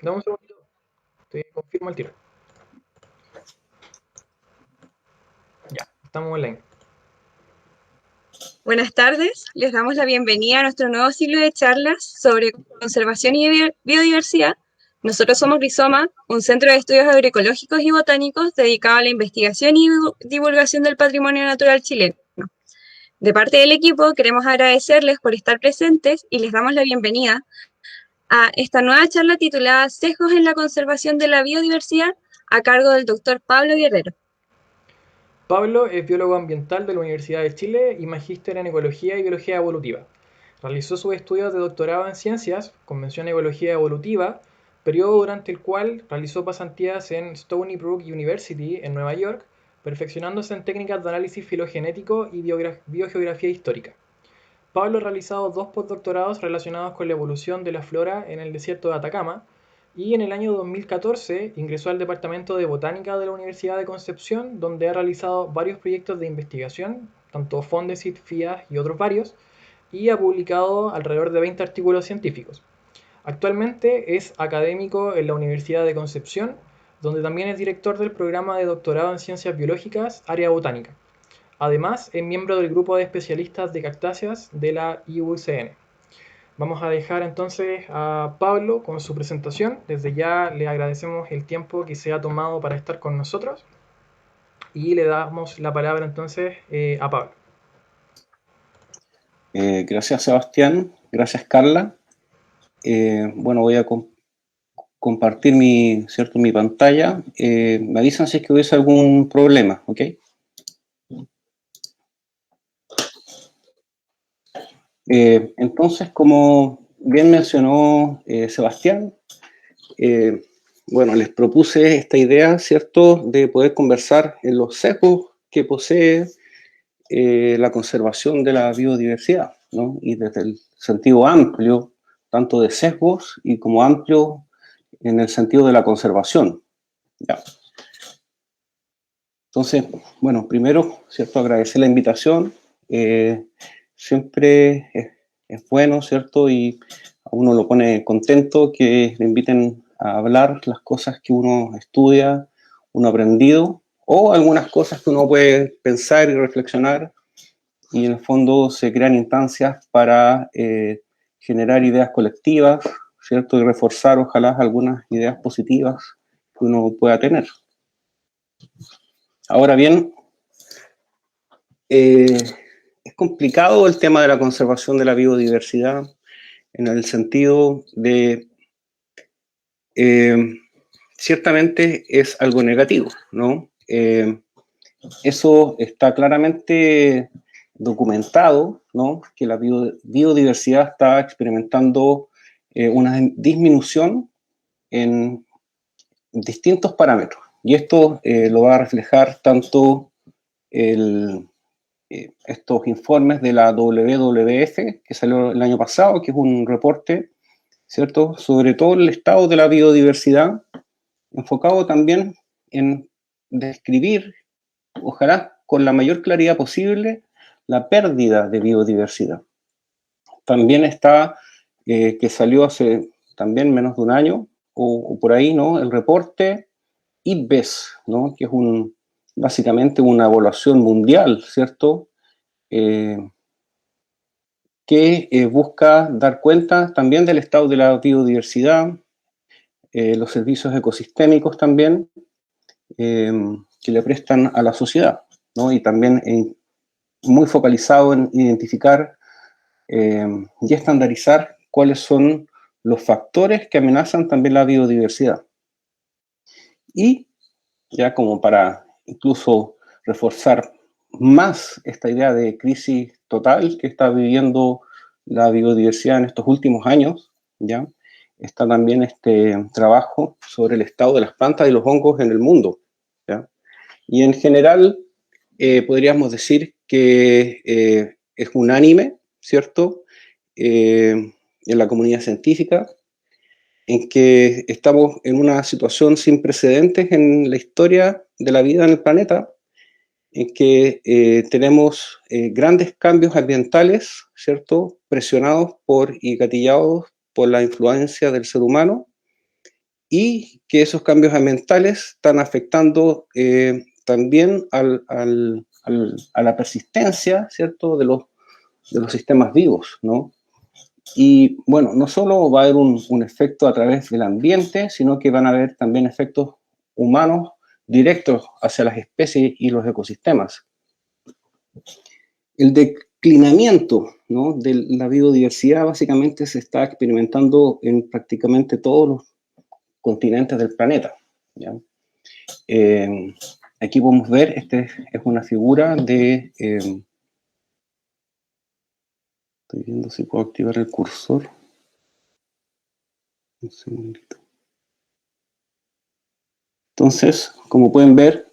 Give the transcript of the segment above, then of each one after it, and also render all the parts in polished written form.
Dame un segundito, te confirmo el tiro. Ya, estamos online. Buenas tardes, les damos la bienvenida a nuestro nuevo ciclo de charlas sobre conservación y biodiversidad. Nosotros somos Rizoma, un centro de estudios agroecológicos y botánicos dedicado a la investigación y divulgación del patrimonio natural chileno. De parte del equipo, queremos agradecerles por estar presentes y les damos la bienvenida a esta nueva charla titulada Sesgos en la conservación de la biodiversidad, a cargo del doctor Pablo Guerrero. Pablo es biólogo ambiental de la Universidad de Chile y magíster en ecología y biología evolutiva. Realizó sus estudios de doctorado en ciencias, con mención en ecología evolutiva, periodo durante el cual realizó pasantías en Stony Brook University en Nueva York, perfeccionándose en técnicas de análisis filogenético y biogeografía histórica. Pablo ha realizado dos postdoctorados relacionados con la evolución de la flora en el desierto de Atacama y en el año 2014 ingresó al Departamento de Botánica de la Universidad de Concepción, donde ha realizado varios proyectos de investigación, tanto Fondesit, FIAS y otros varios, y ha publicado alrededor de 20 artículos científicos. Actualmente es académico en la Universidad de Concepción, donde también es director del programa de doctorado en Ciencias Biológicas, área botánica. Además, es miembro del grupo de especialistas de cactáceas de la IUCN. Vamos a dejar entonces a Pablo con su presentación. Desde ya le agradecemos el tiempo que se ha tomado para estar con nosotros y le damos la palabra entonces a Pablo. Gracias, Sebastián. Gracias, Carla. Bueno, voy a compartir mi pantalla. Me avisan si es que hubiese algún problema, ¿ok? Entonces, como bien mencionó Sebastián, bueno, les propuse esta idea, ¿cierto?, de poder conversar en los sesgos que posee la conservación de la biodiversidad, ¿no? Y desde el sentido amplio, tanto de sesgos y como amplio en el sentido de la conservación. ¿Ya? Entonces, bueno, primero, ¿cierto?, agradecer la invitación. Siempre es bueno, ¿cierto?, y a uno lo pone contento que le inviten a hablar las cosas que uno estudia, uno ha aprendido, o algunas cosas que uno puede pensar y reflexionar, y en el fondo se crean instancias para generar ideas colectivas, ¿cierto?, y reforzar, ojalá, algunas ideas positivas que uno pueda tener. Ahora bien, es complicado el tema de la conservación de la biodiversidad en el sentido de, ciertamente es algo negativo, ¿no? Eso está claramente documentado, ¿no?, que la biodiversidad está experimentando una disminución en distintos parámetros. Y esto lo va a reflejar tanto estos informes de la WWF, que salió el año pasado, que es un reporte, ¿cierto?, sobre todo el estado de la biodiversidad, enfocado también en describir, ojalá con la mayor claridad posible, la pérdida de biodiversidad. También está, que salió hace también menos de un año, o por ahí, ¿no?, el reporte IPBES, ¿no?, que es básicamente una evaluación mundial, ¿cierto?, que busca dar cuenta también del estado de la biodiversidad, los servicios ecosistémicos también, que le prestan a la sociedad, ¿no?, y también muy focalizado en identificar y estandarizar cuáles son los factores que amenazan también la biodiversidad. Y ya como para incluso reforzar más esta idea de crisis total que está viviendo la biodiversidad en estos últimos años, ¿ya?, está también este trabajo sobre el estado de las plantas y los hongos en el mundo, ¿ya? Y en general podríamos decir que es unánime, ¿cierto?, en la comunidad científica, en que estamos en una situación sin precedentes en la historia de la vida en el planeta, en que tenemos grandes cambios ambientales, ¿cierto?, presionados por y gatillados por la influencia del ser humano, y que esos cambios ambientales están afectando también a la persistencia, ¿cierto?, de los sistemas vivos, ¿no? Y bueno, no solo va a haber un efecto a través del ambiente, sino que van a haber también efectos humanos directos hacia las especies y los ecosistemas. El declinamiento, ¿no?, de la biodiversidad básicamente se está experimentando en prácticamente todos los continentes del planeta, ¿ya? Aquí podemos ver, esta es una figura de... estoy viendo si puedo activar el cursor. Un segundito. Entonces, como pueden ver,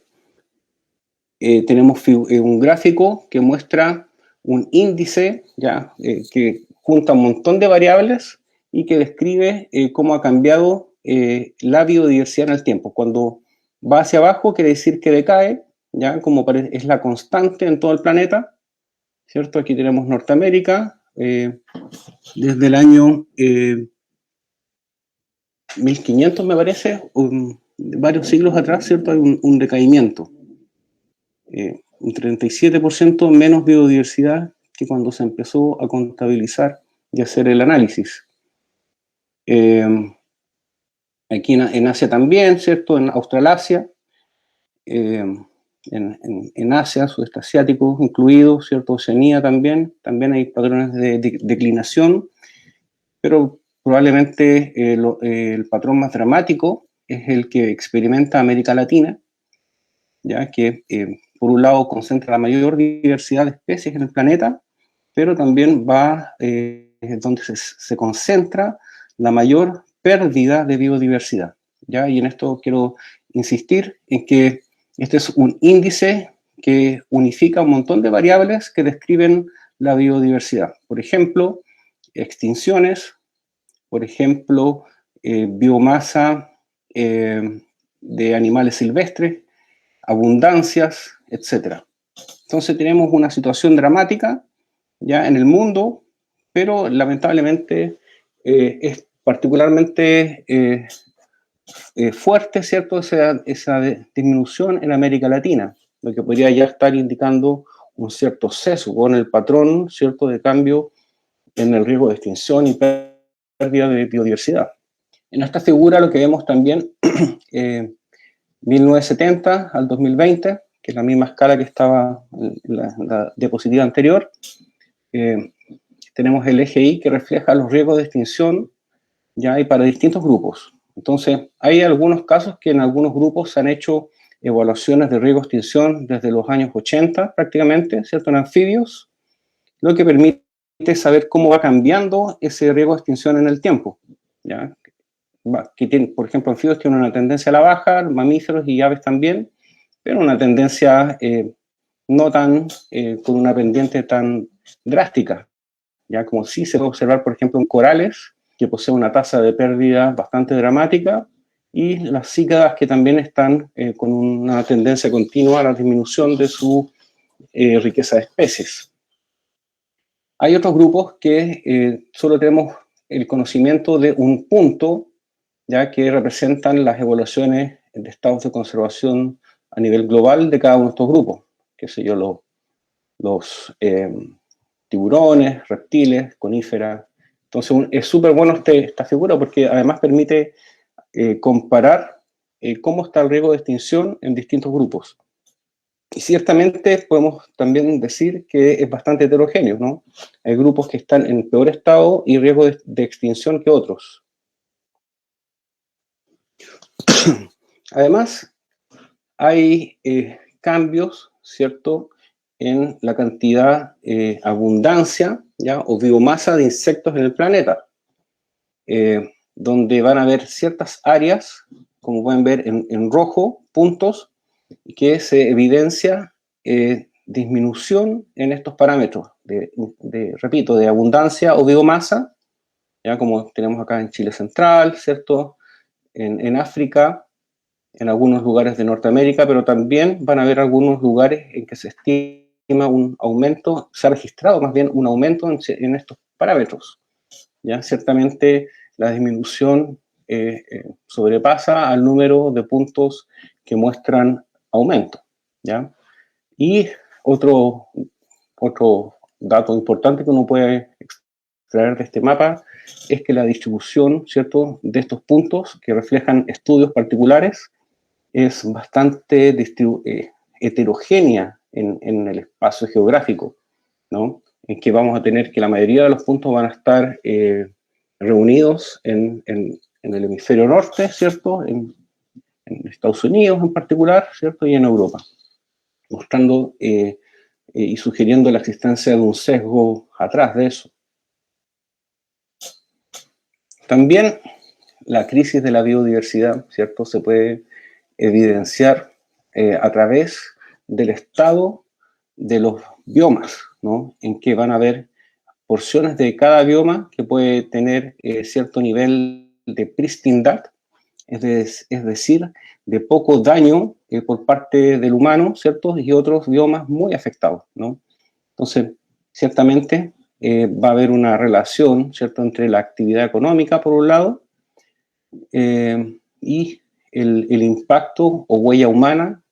tenemos un gráfico que muestra un índice, ¿ya? Que junta un montón de variables y que describe cómo ha cambiado la biodiversidad en el tiempo. Cuando va hacia abajo quiere decir que decae, ¿ya? Como es la constante en todo el planeta, ¿cierto? Aquí tenemos Norteamérica, desde el año 1500, me parece, varios siglos atrás, ¿cierto? Hay un decaimiento. Un 37% menos biodiversidad que cuando se empezó a contabilizar y hacer el análisis. Aquí en Asia también, ¿cierto? En Australasia, en Asia, sudeste asiático incluido, ¿cierto? Oceanía también hay patrones de declinación, pero probablemente el patrón más dramático es el que experimenta América Latina, ya que por un lado concentra la mayor diversidad de especies en el planeta, pero también es donde se concentra la mayor pérdida de biodiversidad, ¿ya? Y en esto quiero insistir en que este es un índice que unifica un montón de variables que describen la biodiversidad. Por ejemplo, extinciones, por ejemplo, biomasa de animales silvestres, abundancias, etc. Entonces tenemos una situación dramática ya en el mundo, pero lamentablemente es particularmente fuerte, ¿cierto?, esa disminución en América Latina, lo que podría ya estar indicando un cierto sesgo en el patrón, ¿cierto?, de cambio en el riesgo de extinción y pérdida de biodiversidad. En esta figura lo que vemos también, 1970 al 2020, que es la misma escala que estaba en la diapositiva anterior, tenemos el eje Y que refleja los riesgos de extinción, ya, y para distintos grupos. Entonces, hay algunos casos que en algunos grupos se han hecho evaluaciones de riesgo de extinción desde los años 80 prácticamente, ¿cierto?, en anfibios, lo que permite saber cómo va cambiando ese riesgo de extinción en el tiempo, ¿ya? Que tiene, por ejemplo, anfibios tienen una tendencia a la baja, mamíferos y aves también, pero una tendencia no tan, con una pendiente tan drástica, ya como sí se puede observar, por ejemplo, en corales, que poseen una tasa de pérdida bastante dramática, y las cícadas que también están con una tendencia continua a la disminución de su riqueza de especies. Hay otros grupos que solo tenemos el conocimiento de un punto, ya que representan las evaluaciones de estados de conservación a nivel global de cada uno de estos grupos, qué sé yo, los tiburones, reptiles, coníferas. Entonces es súper bueno esta figura porque además permite comparar cómo está el riesgo de extinción en distintos grupos. Y ciertamente podemos también decir que es bastante heterogéneo, ¿no? Hay grupos que están en peor estado y riesgo de extinción que otros. Además, hay cambios, ¿cierto?, en la cantidad, abundancia, ¿ya?, o biomasa de insectos en el planeta, donde van a haber ciertas áreas, como pueden ver en rojo, puntos, que se evidencia disminución en estos parámetros, repito, de abundancia o biomasa, ya como tenemos acá en Chile Central, ¿cierto?, en África, en algunos lugares de Norteamérica, pero también van a haber algunos lugares en que se estima un aumento, se ha registrado más bien un aumento en estos parámetros, ¿ya? Ciertamente la disminución sobrepasa al número de puntos que muestran aumento, ¿ya? Y otro dato importante que uno puede extraer de este mapa es que la distribución, ¿cierto?, de estos puntos que reflejan estudios particulares es bastante heterogénea en el espacio geográfico, ¿no? En que vamos a tener que la mayoría de los puntos van a estar reunidos en el hemisferio norte, ¿cierto?, en Estados Unidos en particular, ¿cierto?, y en Europa, mostrando y sugiriendo la existencia de un sesgo atrás de eso. También la crisis de la biodiversidad, ¿cierto?, se puede evidenciar a través del estado de los biomas, ¿no?, en que van a haber porciones de cada bioma que puede tener cierto nivel de pristindad, es decir, de poco daño por parte del humano, ¿cierto?, y otros biomas muy afectados, ¿no? Entonces, ciertamente va a haber una relación, ¿cierto?, entre la actividad económica, por un lado, y el impacto o huella humana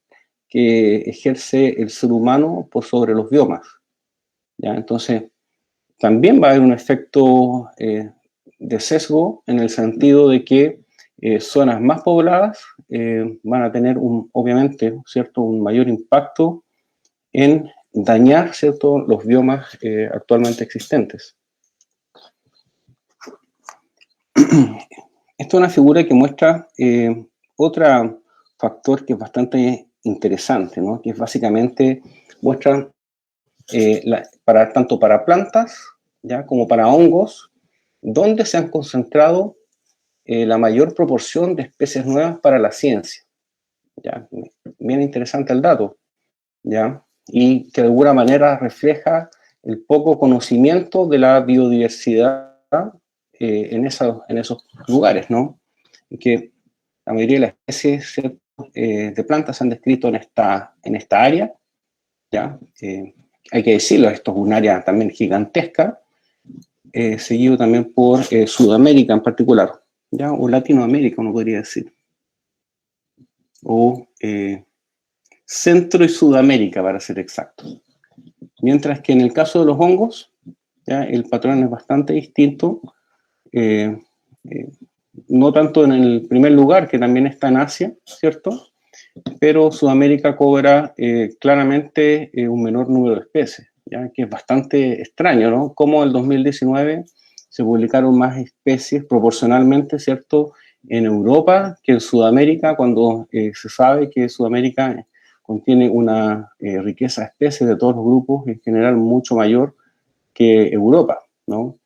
que ejerce el ser humano por sobre los biomas, ¿ya? Entonces, también va a haber un efecto de sesgo en el sentido de que zonas más pobladas van a tener, obviamente, ¿cierto?, un mayor impacto en dañar, ¿cierto?, los biomas actualmente existentes. Esta es una figura que muestra otro factor que es bastante interesante, ¿no?, que es básicamente muestra tanto para plantas, ¿ya?, como para hongos, donde se han concentrado la mayor proporción de especies nuevas para la ciencia, ¿ya? Bien interesante el dato, ¿ya? Y que de alguna manera refleja el poco conocimiento de la biodiversidad en esos lugares, ¿no? Y que la mayoría de las especies de plantas se han descrito en esta área, ¿ya? Hay que decirlo, esto es un área también gigantesca, seguido también por Sudamérica en particular, ¿ya? O Latinoamérica, uno podría decir, o Centro y Sudamérica, para ser exacto. Mientras que en el caso de los hongos, ¿ya?, el patrón es bastante distinto, no tanto en el primer lugar, que también está en Asia, ¿cierto?, pero Sudamérica cobra claramente un menor número de especies, ¿ya?, que es bastante extraño, ¿no? Como en el 2019 se publicaron más especies proporcionalmente, ¿cierto?, en Europa que en Sudamérica, cuando se sabe que Sudamérica contiene una riqueza de especies de todos los grupos, en general mucho mayor que Europa, ¿no?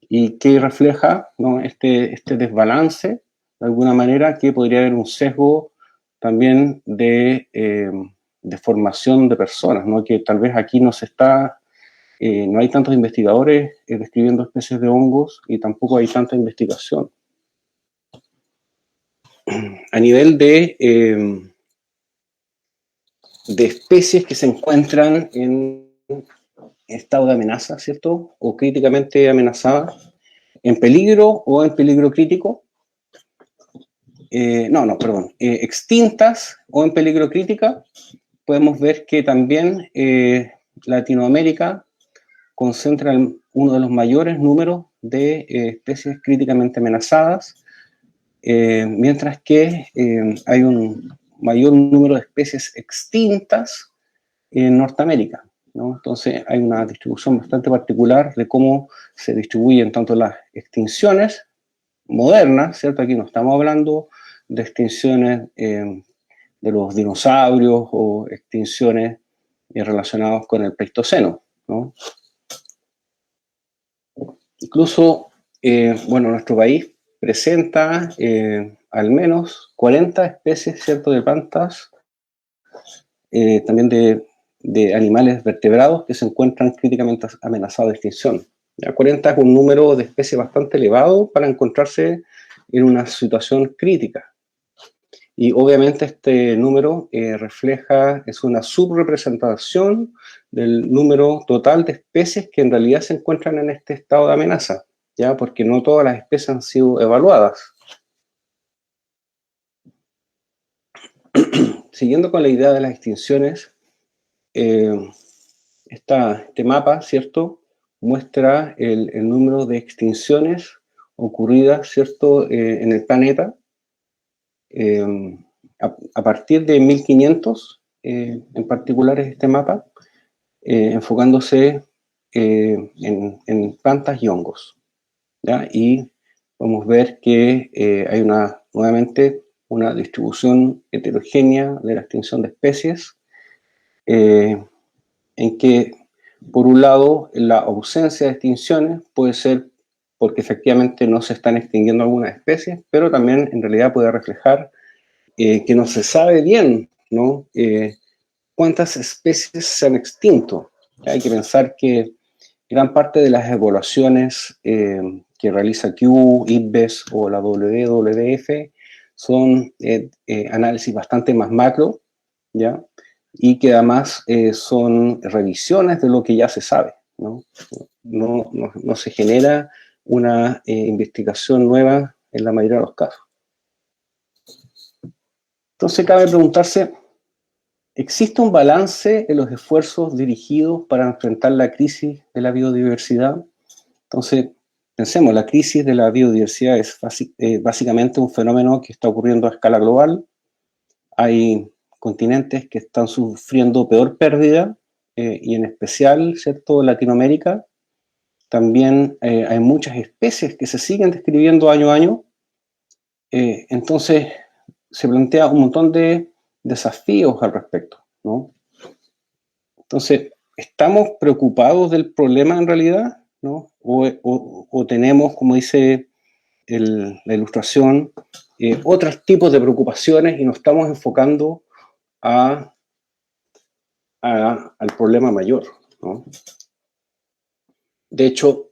Y que refleja, ¿no?, este desbalance, de alguna manera, que podría haber un sesgo también de formación de personas, ¿no?, que tal vez aquí no hay tantos investigadores describiendo especies de hongos y tampoco hay tanta investigación. A nivel de especies que se encuentran en estado de amenaza, ¿cierto?, o críticamente amenazadas, en peligro o en peligro crítico, extintas o en peligro crítica, podemos ver que también Latinoamérica concentra uno de los mayores números de especies críticamente amenazadas, mientras que hay un mayor número de especies extintas en Norteamérica, ¿no? Entonces hay una distribución bastante particular de cómo se distribuyen tanto las extinciones modernas, ¿cierto? Aquí no estamos hablando de extinciones de los dinosaurios o extinciones relacionadas con el Pleistoceno, ¿no? Incluso, nuestro país presenta al menos 40 especies, ¿cierto?, de plantas, también de animales vertebrados que se encuentran críticamente amenazados de extinción. Ya 40 es un número de especies bastante elevado para encontrarse en una situación crítica. Y obviamente este número es una subrepresentación del número total de especies que en realidad se encuentran en este estado de amenaza, ¿ya? Porque no todas las especies han sido evaluadas, siguiendo con la idea de las extinciones, este mapa, ¿cierto?, muestra el número de extinciones ocurridas, ¿cierto?, en el planeta a partir de 1500, en particular es este mapa, enfocándose en plantas y hongos, ¿ya? Y podemos ver que hay nuevamente una distribución heterogénea de la extinción de especies, en que, por un lado, la ausencia de extinciones puede ser porque efectivamente no se están extinguiendo algunas especies, pero también en realidad puede reflejar que no se sabe bien, ¿no?, cuántas especies se han extinto. Hay que pensar que gran parte de las evaluaciones que realiza Kew, IPBES o la WWF son análisis bastante más macro, ¿ya?, y que además son revisiones de lo que ya se sabe, ¿no? No se genera una investigación nueva en la mayoría de los casos. Entonces cabe preguntarse, ¿existe un balance en los esfuerzos dirigidos para enfrentar la crisis de la biodiversidad? Entonces, pensemos, la crisis de la biodiversidad es básicamente un fenómeno que está ocurriendo a escala global. Hay continentes que están sufriendo peor pérdida, y en especial, ¿cierto?, Latinoamérica. También hay muchas especies que se siguen describiendo año a año. Entonces, se plantea un montón de desafíos al respecto, ¿no? Entonces, ¿estamos preocupados del problema en realidad, ¿no? O tenemos, como dice la ilustración, otros tipos de preocupaciones y nos estamos enfocando al problema mayor, ¿no? De hecho,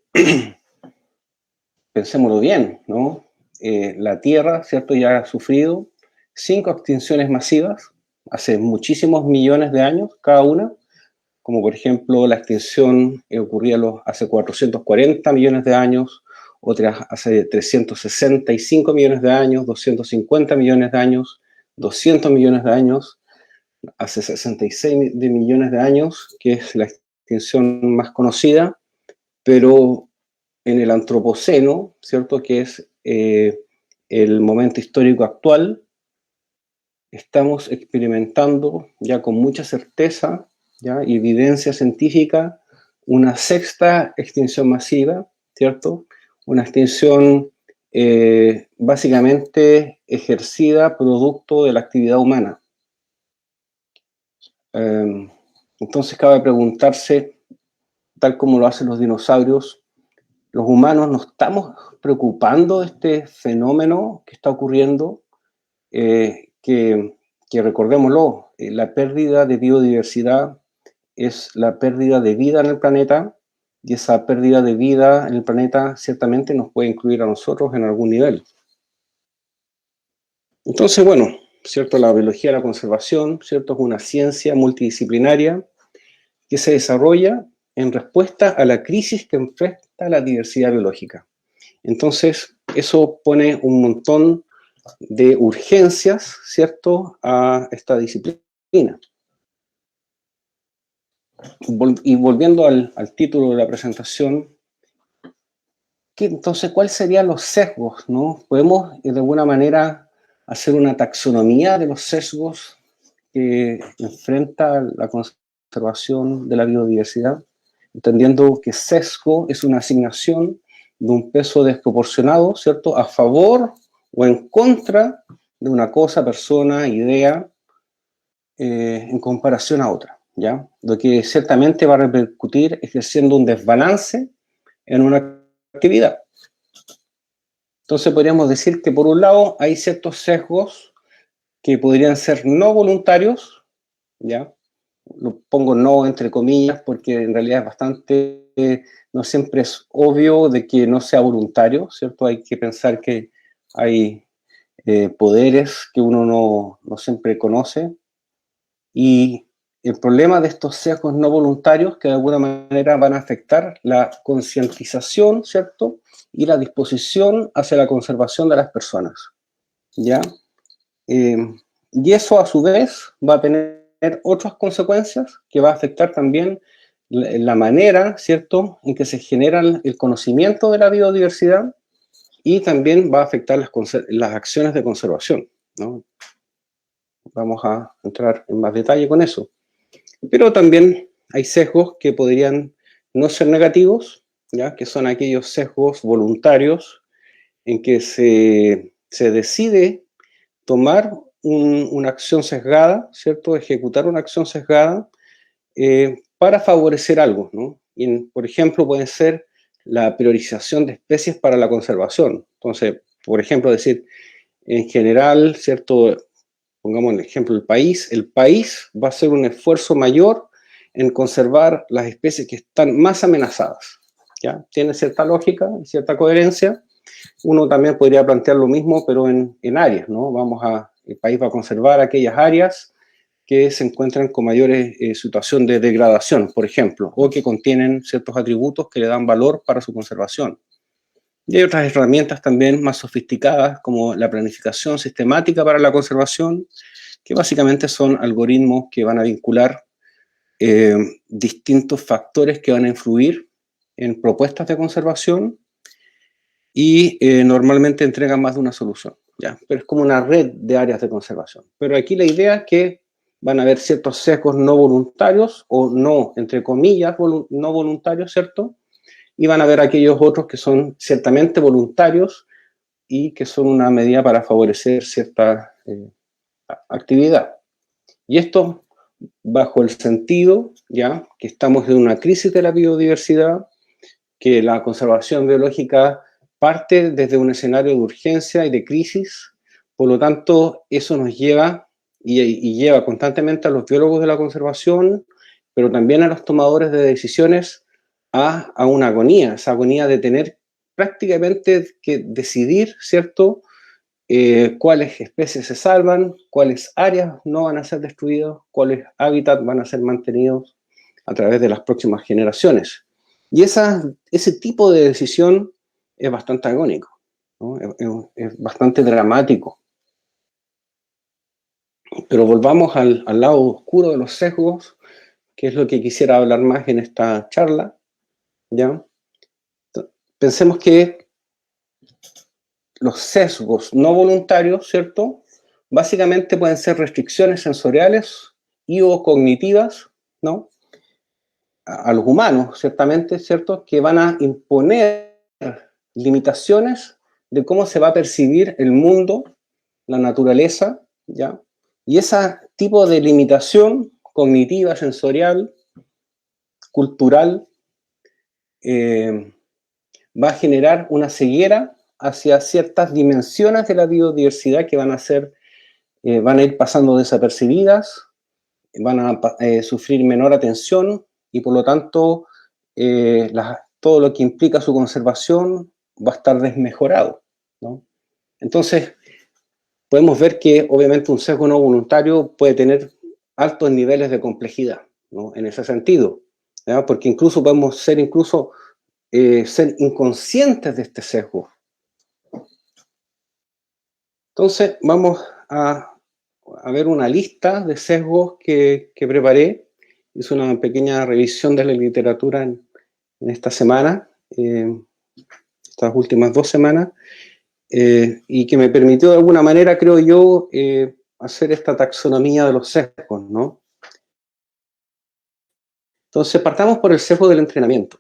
pensémoslo bien, ¿no? La Tierra, ¿cierto?, ya ha sufrido 5 extinciones masivas hace muchísimos millones de años cada una, como por ejemplo la extinción ocurría hace 440 millones de años, otras hace 365 millones de años, 250 millones de años, 200 millones de años, hace 66 millones de años, que es la extinción más conocida, pero en el Antropoceno, ¿cierto?, que es el momento histórico actual, estamos experimentando ya con mucha certeza, ya evidencia científica, una sexta extinción masiva, ¿cierto? Una extinción básicamente ejercida producto de la actividad humana. Entonces cabe preguntarse, tal como lo hacen los dinosaurios, los humanos nos estamos preocupando de este fenómeno que está ocurriendo, que recordémoslo, la pérdida de biodiversidad es la pérdida de vida en el planeta, y esa pérdida de vida en el planeta ciertamente nos puede incluir a nosotros en algún nivel. Entonces, bueno, ¿cierto?, la biología de la conservación, ¿cierto?, es una ciencia multidisciplinaria que se desarrolla en respuesta a la crisis que enfrenta la diversidad biológica. Entonces, eso pone un montón de urgencias, ¿cierto?, a esta disciplina. Y volviendo al título de la presentación, entonces, ¿cuáles serían los sesgos, no? ¿Podemos de alguna manera hacer una taxonomía de los sesgos que enfrenta la conservación de la biodiversidad? Entendiendo que sesgo es una asignación de un peso desproporcionado, ¿cierto?, a favor o en contra de una cosa, persona, idea, en comparación a otra, ¿ya? Lo que ciertamente va a repercutir ejerciendo un desbalance en una actividad. Entonces podríamos decir que por un lado hay ciertos sesgos que podrían ser no voluntarios, ¿ya? Lo pongo no entre comillas porque en realidad es bastante, no siempre es obvio de que no sea voluntario, ¿cierto? Hay que pensar que hay poderes que uno no siempre conoce, y el problema de estos sesgos no voluntarios que de alguna manera van a afectar la concientización, ¿cierto?, y la disposición hacia la conservación de las personas, ¿ya? Y eso a su vez va a tener otras consecuencias que va a afectar también la manera, ¿cierto?, en que se genera el conocimiento de la biodiversidad, y también va a afectar las acciones de conservación, ¿no? Vamos a entrar en más detalle con eso. Pero también hay sesgos que podrían no ser negativos, ¿ya?, que son aquellos sesgos voluntarios en que se decide tomar una acción sesgada, ¿cierto?, ejecutar una acción sesgada para favorecer algo, ¿no? Y, por ejemplo, puede ser la priorización de especies para la conservación. Entonces, por ejemplo, decir, en general, ¿cierto?, pongamos el ejemplo del país, el país va a hacer un esfuerzo mayor en conservar las especies que están más amenazadas, ¿ya? Tiene cierta lógica, cierta coherencia. Uno también podría plantear lo mismo, pero en áreas, ¿no? El país va a conservar aquellas áreas que se encuentran con mayores situación de degradación, por ejemplo, o que contienen ciertos atributos que le dan valor para su conservación. Y hay otras herramientas también más sofisticadas, como la planificación sistemática para la conservación, que básicamente son algoritmos que van a vincular distintos factores que van a influir en propuestas de conservación y normalmente entregan más de una solución, ¿ya? Pero es como una red de áreas de conservación. Pero aquí la idea es que van a haber ciertos sesgos no voluntarios, o no, entre comillas, no voluntarios, ¿cierto? Y van a haber aquellos otros que son ciertamente voluntarios y que son una medida para favorecer cierta actividad. Y esto bajo el sentido, ya, que estamos en una crisis de la biodiversidad, que la conservación biológica parte desde un escenario de urgencia y de crisis. Por lo tanto, eso nos lleva y lleva constantemente a los biólogos de la conservación, pero también a los tomadores de decisiones, a una agonía, esa agonía de tener prácticamente que decidir, ¿cierto?, cuáles especies se salvan, cuáles áreas no van a ser destruidas, cuáles hábitats van a ser mantenidos a través de las próximas generaciones. Y ese tipo de decisión es bastante agónico, ¿no? Es bastante dramático. Pero volvamos al lado oscuro de los sesgos, que es lo que quisiera hablar más en esta charla, ¿ya? Pensemos que los sesgos no voluntarios, ¿cierto?, básicamente pueden ser restricciones sensoriales y o cognitivas, ¿no?, a los humanos, ciertamente, ¿cierto?, que van a imponer limitaciones de cómo se va a percibir el mundo, la naturaleza, ¿ya? Y ese tipo de limitación cognitiva, sensorial, cultural, va a generar una ceguera hacia ciertas dimensiones de la biodiversidad que van a ir pasando desapercibidas, van a sufrir menor atención y por lo tanto todo lo que implica su conservación va a estar desmejorado, ¿no? Entonces, podemos ver que obviamente un sesgo no voluntario puede tener altos niveles de complejidad, ¿no?, en ese sentido, ¿ya? Porque incluso podemos ser inconscientes de este sesgo. Entonces, vamos a ver una lista de sesgos que preparé. Hice una pequeña revisión de la literatura en esta semana, estas últimas 2 semanas, y que me permitió de alguna manera, creo yo, hacer esta taxonomía de los sesgos, ¿no? Entonces, partamos por el sesgo del entrenamiento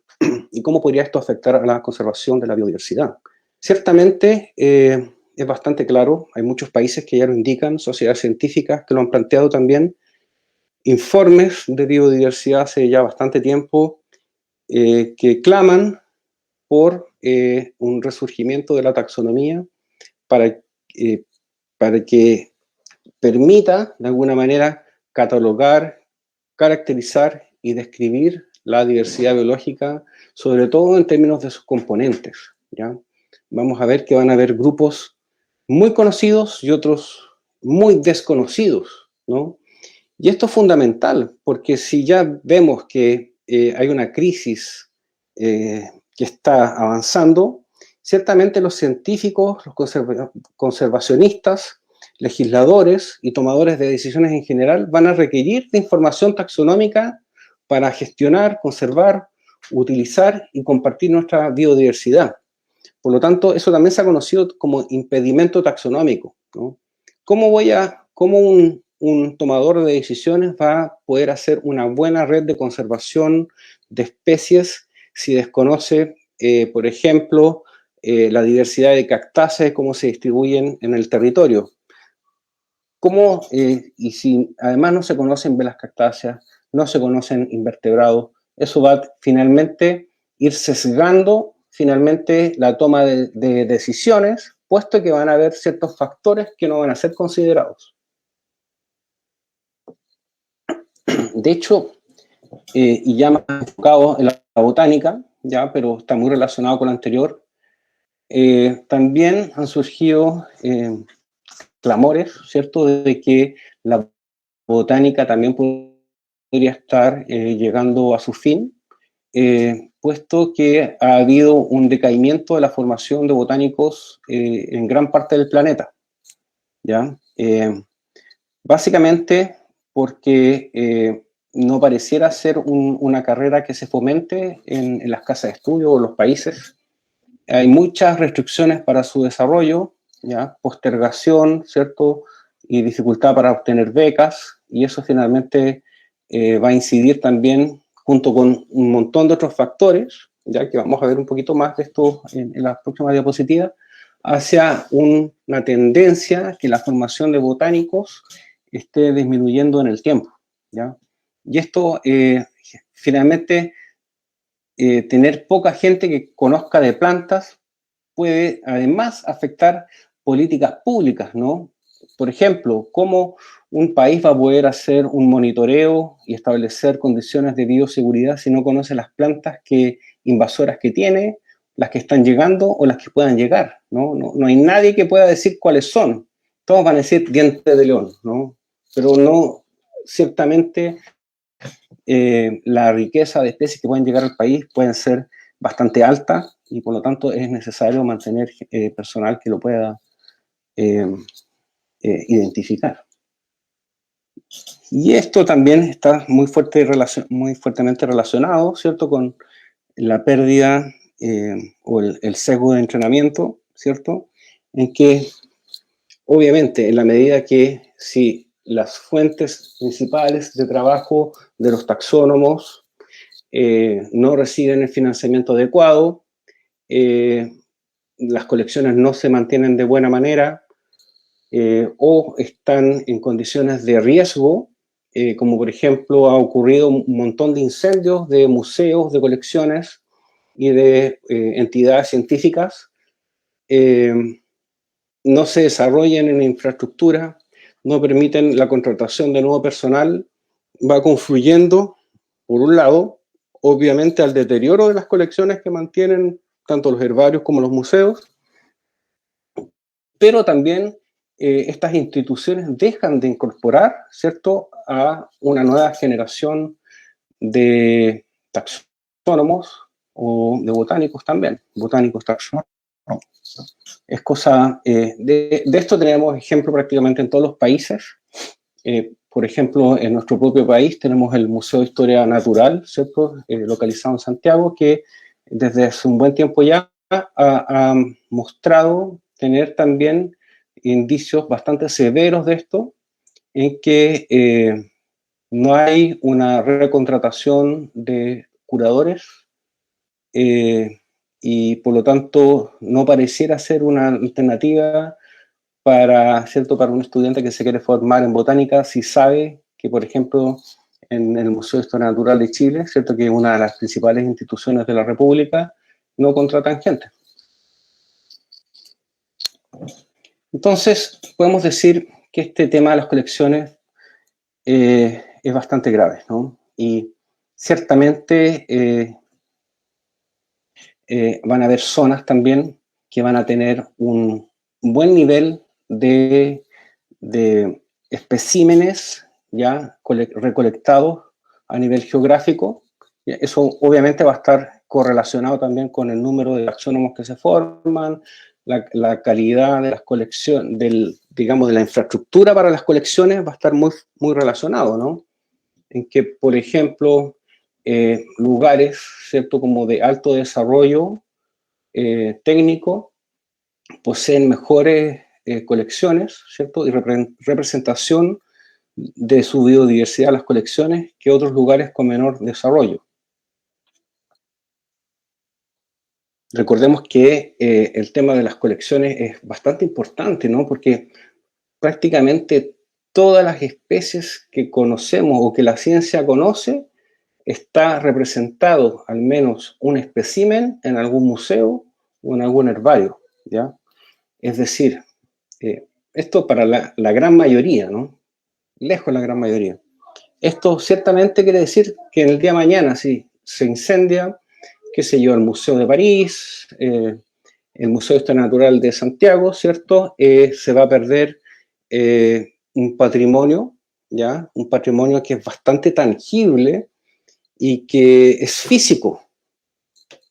y cómo podría esto afectar a la conservación de la biodiversidad. Ciertamente, es bastante claro, hay muchos países que ya lo indican, sociedades científicas que lo han planteado también, informes de biodiversidad hace ya bastante tiempo que claman por un resurgimiento de la taxonomía para que permita, de alguna manera, catalogar, caracterizar y describir la diversidad biológica, sobre todo en términos de sus componentes, ¿ya? Vamos a ver que van a haber grupos muy conocidos y otros muy desconocidos, ¿no? Y esto es fundamental, porque si ya vemos que hay una crisis que está avanzando, ciertamente los científicos, los conservacionistas, legisladores y tomadores de decisiones en general van a requerir de información taxonómica para gestionar, conservar, utilizar y compartir nuestra biodiversidad. Por lo tanto, eso también se ha conocido como impedimento taxonómico, ¿no? ¿Cómo un tomador de decisiones va a poder hacer una buena red de conservación de especies si desconoce, por ejemplo, la diversidad de cactáceas, cómo se distribuyen en el territorio? Y si además no se conocen velas cactáceas, no se conocen invertebrados, eso va finalmente ir sesgando finalmente la toma de decisiones, puesto que van a haber ciertos factores que no van a ser considerados. De hecho, y ya más enfocado en la botánica, ya, pero está muy relacionado con lo anterior, también han surgido clamores, ¿cierto?, de que la botánica también podría estar llegando a su fin, puesto que ha habido un decaimiento de la formación de botánicos en gran parte del planeta, ¿ya? Básicamente porque no pareciera ser una carrera que se fomente en las casas de estudio o los países. Hay muchas restricciones para su desarrollo, ¿ya? Postergación, ¿cierto? Y dificultad para obtener becas, y eso finalmente va a incidir también, junto con un montón de otros factores, ya que vamos a ver un poquito más de esto en las próximas diapositivas, hacia una tendencia que la formación de botánicos esté disminuyendo en el tiempo, ¿ya? Y esto finalmente, tener poca gente que conozca de plantas puede además afectar políticas públicas, ¿no? Por ejemplo, ¿cómo un país va a poder hacer un monitoreo y establecer condiciones de bioseguridad si no conoce las plantas invasoras que tiene, las que están llegando o las que puedan llegar, ¿no? No hay nadie que pueda decir cuáles son. Todos van a decir diente de león, ¿no? Pero no, ciertamente, la riqueza de especies que pueden llegar al país pueden ser bastante alta, y por lo tanto es necesario mantener personal que lo pueda identificar. Y esto también está muy fuertemente relacionado, ¿cierto?, con la pérdida o el sesgo de entrenamiento, ¿cierto?, en que obviamente en la medida que si las fuentes principales de trabajo de los taxónomos no reciben el financiamiento adecuado, las colecciones no se mantienen de buena manera, o están en condiciones de riesgo, como por ejemplo ha ocurrido un montón de incendios de museos, de colecciones y de entidades científicas, no se desarrollan en infraestructura, no permiten la contratación de nuevo personal, va confluyendo, por un lado, obviamente al deterioro de las colecciones que mantienen tanto los herbarios como los museos, pero también estas instituciones dejan de incorporar, ¿cierto?, a una nueva generación de taxónomos o de botánicos también, botánicos taxónomos. Es cosa, de esto tenemos ejemplo prácticamente en todos los países. Por ejemplo, en nuestro propio país tenemos el Museo de Historia Natural, ¿cierto?, localizado en Santiago, que desde hace un buen tiempo ya ha mostrado tener también indicios bastante severos de esto, en que no hay una recontratación de curadores, y por lo tanto no pareciera ser una alternativa ¿cierto?, para un estudiante que se quiere formar en botánica, si sabe que, por ejemplo, en el Museo de Historia Natural de Chile, ¿cierto?, que es una de las principales instituciones de la República, no contratan gente. Entonces, podemos decir que este tema de las colecciones es bastante grave, ¿no? Y ciertamente van a haber zonas también que van a tener un buen nivel de especímenes ya recolectados a nivel geográfico. Eso obviamente va a estar correlacionado también con el número de taxónomos que se forman, la calidad de las colecciones, digamos, de la infraestructura para las colecciones va a estar muy, muy relacionado, ¿no? En que, por ejemplo, lugares, ¿cierto?, como de alto desarrollo técnico, poseen mejores colecciones, ¿cierto?, y representación de su biodiversidad, las colecciones, que otros lugares con menor desarrollo. Recordemos que el tema de las colecciones es bastante importante, ¿no? Porque prácticamente todas las especies que conocemos o que la ciencia conoce está representado al menos un espécimen en algún museo o en algún herbario, ¿ya? Es decir, esto para la gran mayoría, ¿no? Lejos la gran mayoría. Esto ciertamente quiere decir que en el día de mañana, si se incendia, qué sé yo, el Museo de París, el Museo de Historia Natural de Santiago, ¿cierto? Se va a perder un patrimonio, ¿ya? Un patrimonio que es bastante tangible y que es físico.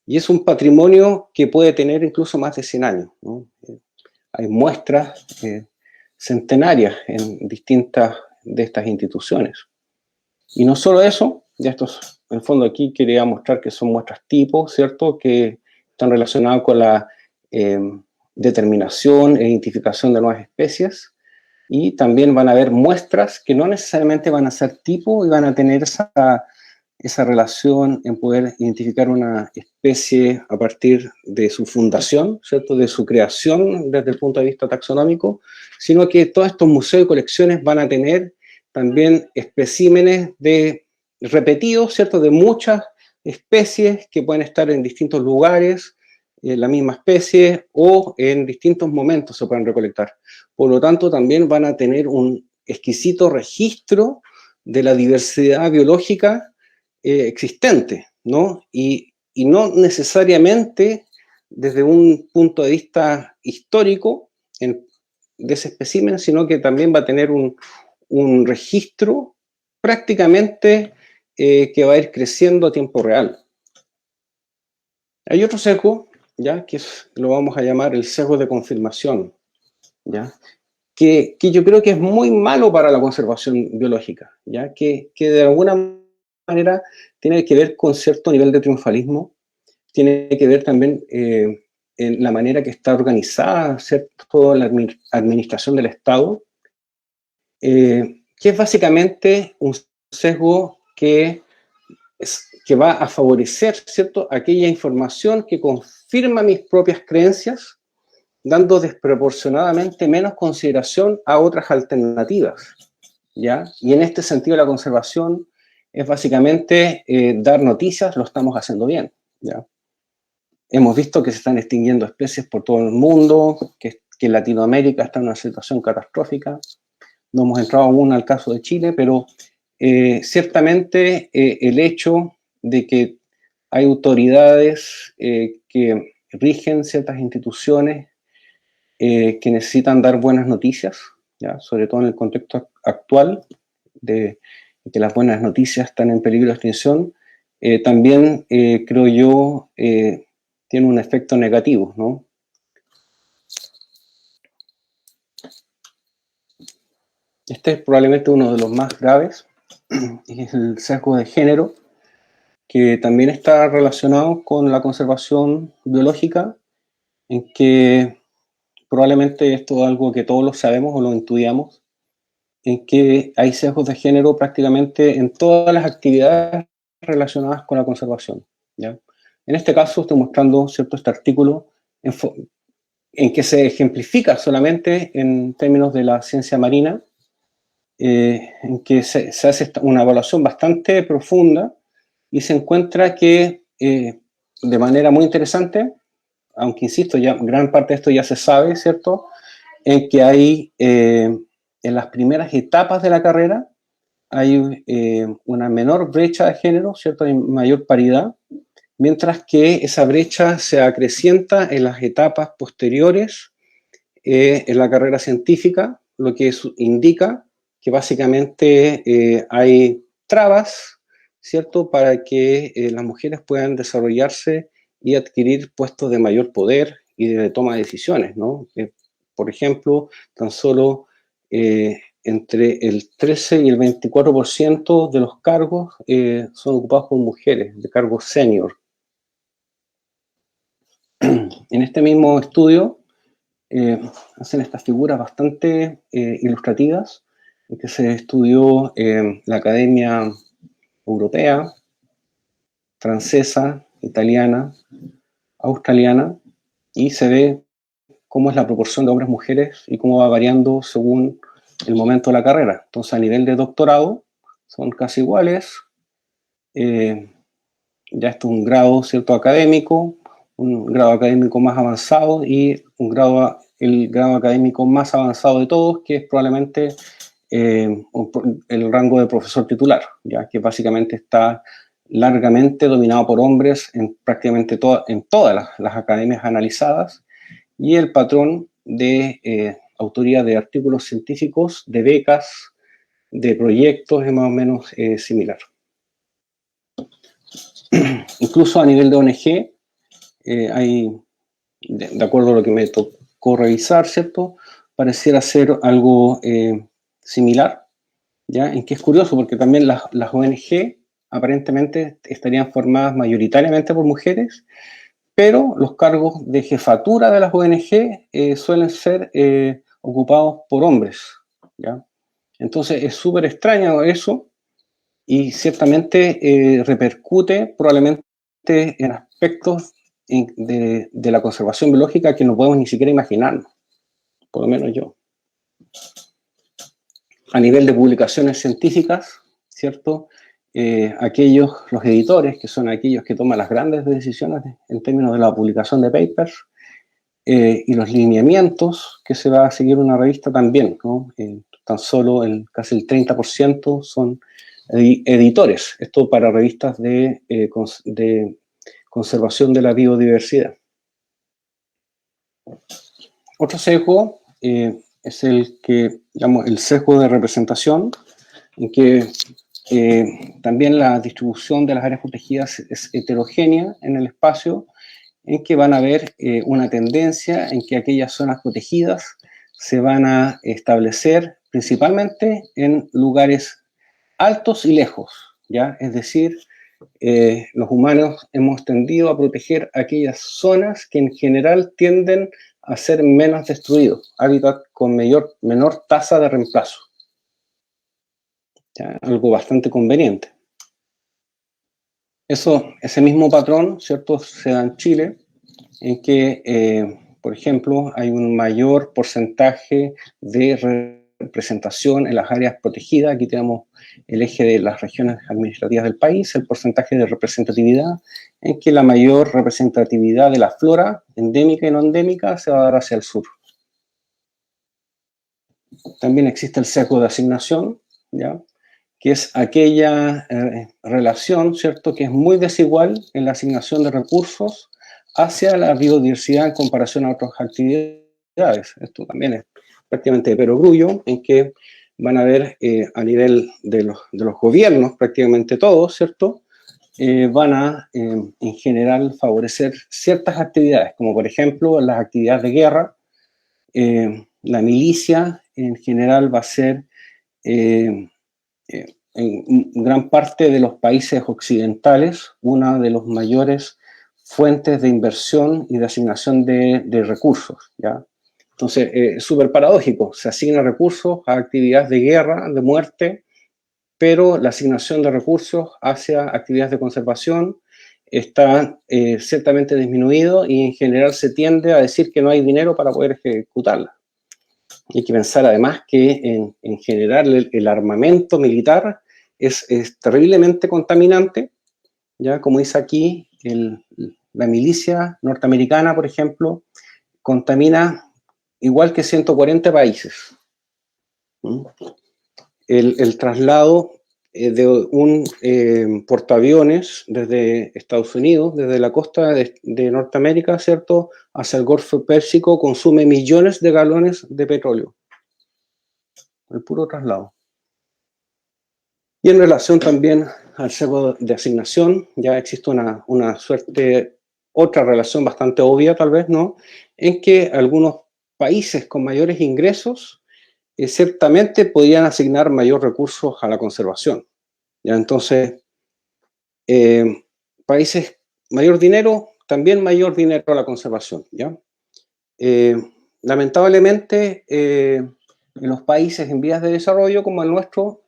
Y es un patrimonio que puede tener incluso más de 100 años, ¿no? Hay muestras centenarias en distintas de estas instituciones. Y no solo eso, ya estos, en el fondo aquí quería mostrar que son muestras tipo, ¿cierto?, que están relacionadas con la determinación e identificación de nuevas especies, y también van a haber muestras que no necesariamente van a ser tipo y van a tener esa relación en poder identificar una especie a partir de su fundación, ¿cierto?, de su creación desde el punto de vista taxonómico, sino que todos estos museos y colecciones van a tener también especímenes repetidos, ¿cierto?, de muchas especies que pueden estar en distintos lugares, la misma especie, o en distintos momentos se pueden recolectar. Por lo tanto, también van a tener un exquisito registro de la diversidad biológica existente, ¿no? Y no necesariamente desde un punto de vista histórico de ese espécimen, sino que también va a tener un registro prácticamente que va a ir creciendo a tiempo real. Hay otro sesgo, ¿ya?, que lo vamos a llamar el sesgo de confirmación, ¿ya?, que yo creo que es muy malo para la conservación biológica, ¿ya?, que de alguna manera tiene que ver con cierto nivel de triunfalismo, tiene que ver también en la manera que está organizada, ¿cierto?, la administración del Estado, que es básicamente un sesgo que va a favorecer, ¿cierto?, aquella información que confirma mis propias creencias, dando desproporcionadamente menos consideración a otras alternativas, ¿ya? Y en este sentido la conservación es básicamente dar noticias, lo estamos haciendo bien, ¿ya? Hemos visto que se están extinguiendo especies por todo el mundo, que Latinoamérica está en una situación catastrófica. No hemos entrado aún al caso de Chile, pero ciertamente el hecho de que hay autoridades que rigen ciertas instituciones que necesitan dar buenas noticias, ¿ya?, sobre todo en el contexto actual de que las buenas noticias están en peligro de extinción, también creo yo tiene un efecto negativo, ¿no? Este es probablemente uno de los más graves, es el sesgo de género, que también está relacionado con la conservación biológica, en que probablemente esto es algo que todos lo sabemos o lo intuíamos, en que hay sesgos de género prácticamente en todas las actividades relacionadas con la conservación, ¿ya? En este caso estoy mostrando, ¿cierto?, este artículo en que se ejemplifica solamente en términos de la ciencia marina, en que se hace una evaluación bastante profunda y se encuentra que de manera muy interesante, aunque insisto, ya gran parte de esto ya se sabe, ¿cierto?, en que hay en las primeras etapas de la carrera hay una menor brecha de género, ¿cierto?, hay mayor paridad, mientras que esa brecha se acrecienta en las etapas posteriores en la carrera científica, lo que indica que básicamente hay trabas, ¿cierto?, para que las mujeres puedan desarrollarse y adquirir puestos de mayor poder y de toma de decisiones, ¿no? Por ejemplo, tan solo entre el 13 y el 24% de los cargos son ocupados por mujeres, de cargos senior. En este mismo estudio hacen estas figuras bastante ilustrativas, en que se estudió la academia europea, francesa, italiana, australiana, y se ve cómo es la proporción de hombres-mujeres y cómo va variando según el momento de la carrera. Entonces, a nivel de doctorado, son casi iguales. Ya esto es un grado, ¿cierto?, académico, un grado académico más avanzado y el grado académico más avanzado de todos, que es probablemente el rango de profesor titular, ya que básicamente está largamente dominado por hombres en prácticamente todas las academias analizadas, y el patrón de autoría de artículos científicos, de becas, de proyectos es más o menos similar. Incluso a nivel de ONG, hay, de acuerdo a lo que me tocó revisar, ¿cierto?, pareciera ser algo similar, ¿ya? En que es curioso porque también las ONG aparentemente estarían formadas mayoritariamente por mujeres, pero los cargos de jefatura de las ONG suelen ser ocupados por hombres, ¿ya? Entonces es súper extraño eso, y ciertamente repercute probablemente en aspectos de la conservación biológica que no podemos ni siquiera imaginarnos, por lo menos yo. A nivel de publicaciones científicas, ¿cierto? Los editores, que son aquellos que toman las grandes decisiones en términos de la publicación de papers, y los lineamientos que se va a seguir una revista también, ¿no? Tan solo casi el 30% son editores, esto para revistas de conservación de la biodiversidad. Otro sesgo es el que llamamos el sesgo de representación, en que también la distribución de las áreas protegidas es heterogénea en el espacio, en que van a haber una tendencia en que aquellas zonas protegidas se van a establecer principalmente en lugares altos y lejos, ¿ya? Es decir, los humanos hemos tendido a proteger aquellas zonas que en general tienden a ser menos destruidos, hábitat con menor tasa de reemplazo, ¿ya? Algo bastante conveniente. Ese mismo patrón, ¿cierto?, se da en Chile, en que, por ejemplo, hay un mayor porcentaje de representación en las áreas protegidas. Aquí tenemos el eje de las regiones administrativas del país, el porcentaje de representatividad, en que la mayor representatividad de la flora endémica y no endémica se va a dar hacia el sur. También existe el sesgo de asignación, ¿ya?, que es aquella relación, ¿cierto?, que es muy desigual en la asignación de recursos hacia la biodiversidad en comparación a otras actividades. Esto también es prácticamente de perogrullo, en que van a ver a nivel de los gobiernos, prácticamente todos, ¿cierto?, van a, en general, favorecer ciertas actividades, como por ejemplo las actividades de guerra. La milicia, en general, va a ser, en gran parte de los países occidentales, una de las mayores fuentes de inversión y de asignación de recursos, ¿ya? Entonces, es súper paradójico, se asignan recursos a actividades de guerra, de muerte, pero la asignación de recursos hacia actividades de conservación está ciertamente disminuido, y en general se tiende a decir que no hay dinero para poder ejecutarla. Hay que pensar además que en general el armamento militar es terriblemente contaminante, ¿ya? Como dice aquí, la milicia norteamericana, por ejemplo, contamina igual que 140 países. El traslado de un portaaviones desde Estados Unidos, desde la costa de Norteamérica, ¿cierto?, hacia el Golfo Pérsico, consume millones de galones de petróleo. El puro traslado. Y en relación también al sesgo de asignación, ya existe una suerte otra relación bastante obvia, tal vez, ¿no? En que algunos países con mayores ingresos ciertamente podían asignar mayor recursos a la conservación. ¿Ya? Entonces, países mayor dinero, también mayor dinero a la conservación. ¿Ya? Lamentablemente, en los países en vías de desarrollo como el nuestro,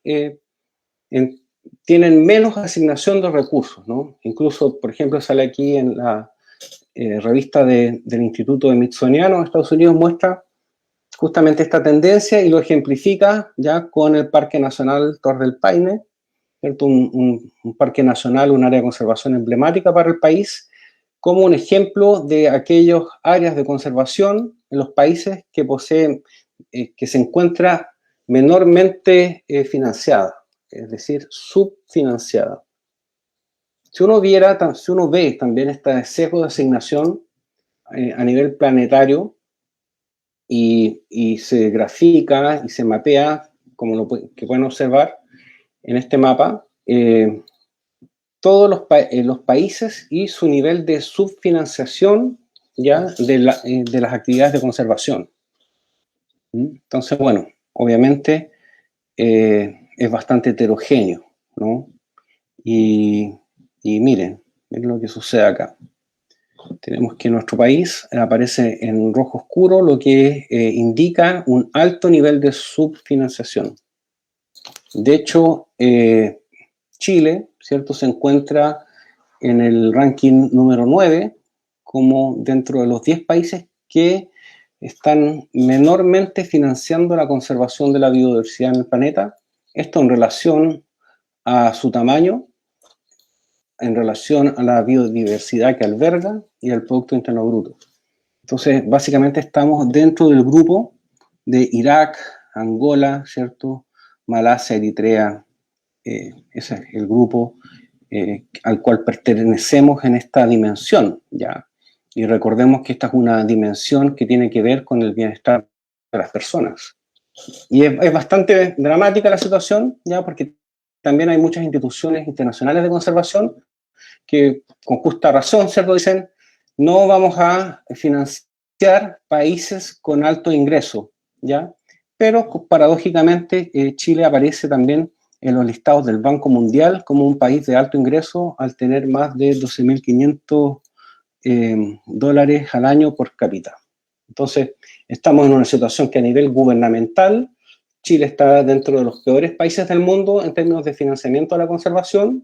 tienen menos asignación de recursos, ¿no? Incluso, por ejemplo, sale aquí en la revista del Instituto Smithsoniano de Estados Unidos, muestra justamente esta tendencia y lo ejemplifica ya con el Parque Nacional Torres del Paine, ¿cierto? Un parque nacional, un área de conservación emblemática para el país, como un ejemplo de aquellas áreas de conservación en los países que poseen, que se encuentra menormente financiada, es decir, subfinanciada. Si uno ve también este sesgo de asignación a nivel planetario y se grafica y se mapea, como lo que pueden observar en este mapa, todos los países y su nivel de subfinanciación ya de las actividades de conservación. Entonces, bueno, obviamente es bastante heterogéneo, ¿no? Y miren lo que sucede acá. Tenemos que nuestro país aparece en rojo oscuro, lo que indica un alto nivel de subfinanciación. De hecho, Chile, ¿cierto?, se encuentra en el ranking número 9, como dentro de los 10 países que están menormente financiando la conservación de la biodiversidad en el planeta. Esto en relación a su tamaño, en relación a la biodiversidad que alberga y al Producto Interno Bruto. Entonces, básicamente estamos dentro del grupo de Irak, Angola, ¿cierto?, Malasia, Eritrea. Ese es el grupo al cual pertenecemos en esta dimensión, ¿ya? Y recordemos que esta es una dimensión que tiene que ver con el bienestar de las personas. Y es bastante dramática la situación, ¿ya? Porque también hay muchas instituciones internacionales de conservación que con justa razón, ¿cierto?, dicen, no vamos a financiar países con alto ingreso, ¿ya? Pero paradójicamente Chile aparece también en los listados del Banco Mundial como un país de alto ingreso al tener más de 12.500 dólares al año por cápita. Entonces, estamos en una situación que a nivel gubernamental, Chile está dentro de los peores países del mundo en términos de financiamiento a la conservación,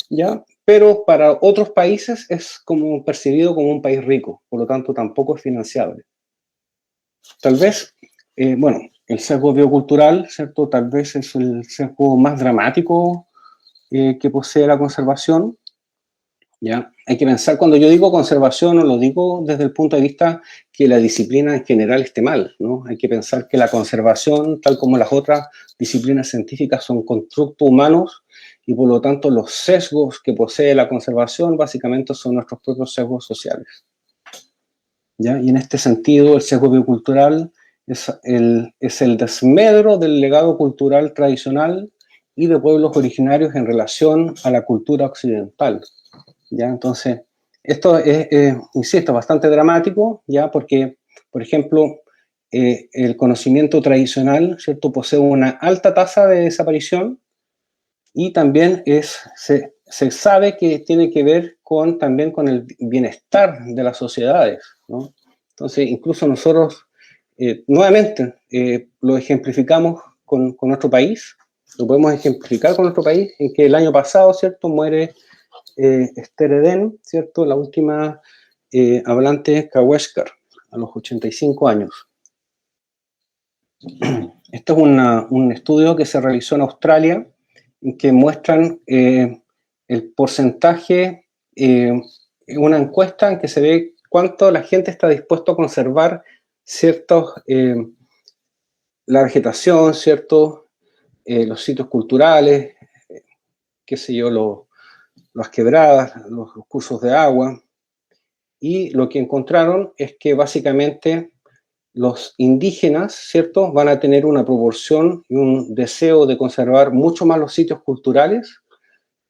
¿ya? Pero para otros países es como percibido como un país rico, por lo tanto tampoco es financiable. Tal vez, bueno, el sesgo biocultural, ¿cierto? Tal vez es el sesgo más dramático que posee la conservación, ¿ya? Hay que pensar, cuando yo digo conservación, no lo digo desde el punto de vista que la disciplina en general esté mal, ¿no? Hay que pensar que la conservación, tal como las otras disciplinas científicas, son constructos humanos y por lo tanto los sesgos que posee la conservación básicamente son nuestros propios sesgos sociales, ¿ya? Y en este sentido el sesgo biocultural es el desmedro del legado cultural tradicional y de pueblos originarios en relación a la cultura occidental, ¿ya? Entonces, esto es, insisto, bastante dramático, ¿ya? Porque, por ejemplo, el conocimiento tradicional, ¿cierto?, posee una alta tasa de desaparición y también se sabe que tiene que ver también con el bienestar de las sociedades, ¿no? Entonces, incluso nosotros, nuevamente, lo ejemplificamos con nuestro país, lo podemos ejemplificar con nuestro país, en que el año pasado, ¿cierto?, muere Esther Eden, ¿cierto?, la última hablante Kaweshkar, a los 85 años. Esto es un estudio que se realizó en Australia, que muestran el porcentaje, una encuesta en que se ve cuánto la gente está dispuesto a conservar la vegetación, ¿cierto?, los sitios culturales, qué sé yo, las quebradas, los cursos de agua, y lo que encontraron es que básicamente los indígenas, ¿cierto?, van a tener una proporción y un deseo de conservar mucho más los sitios culturales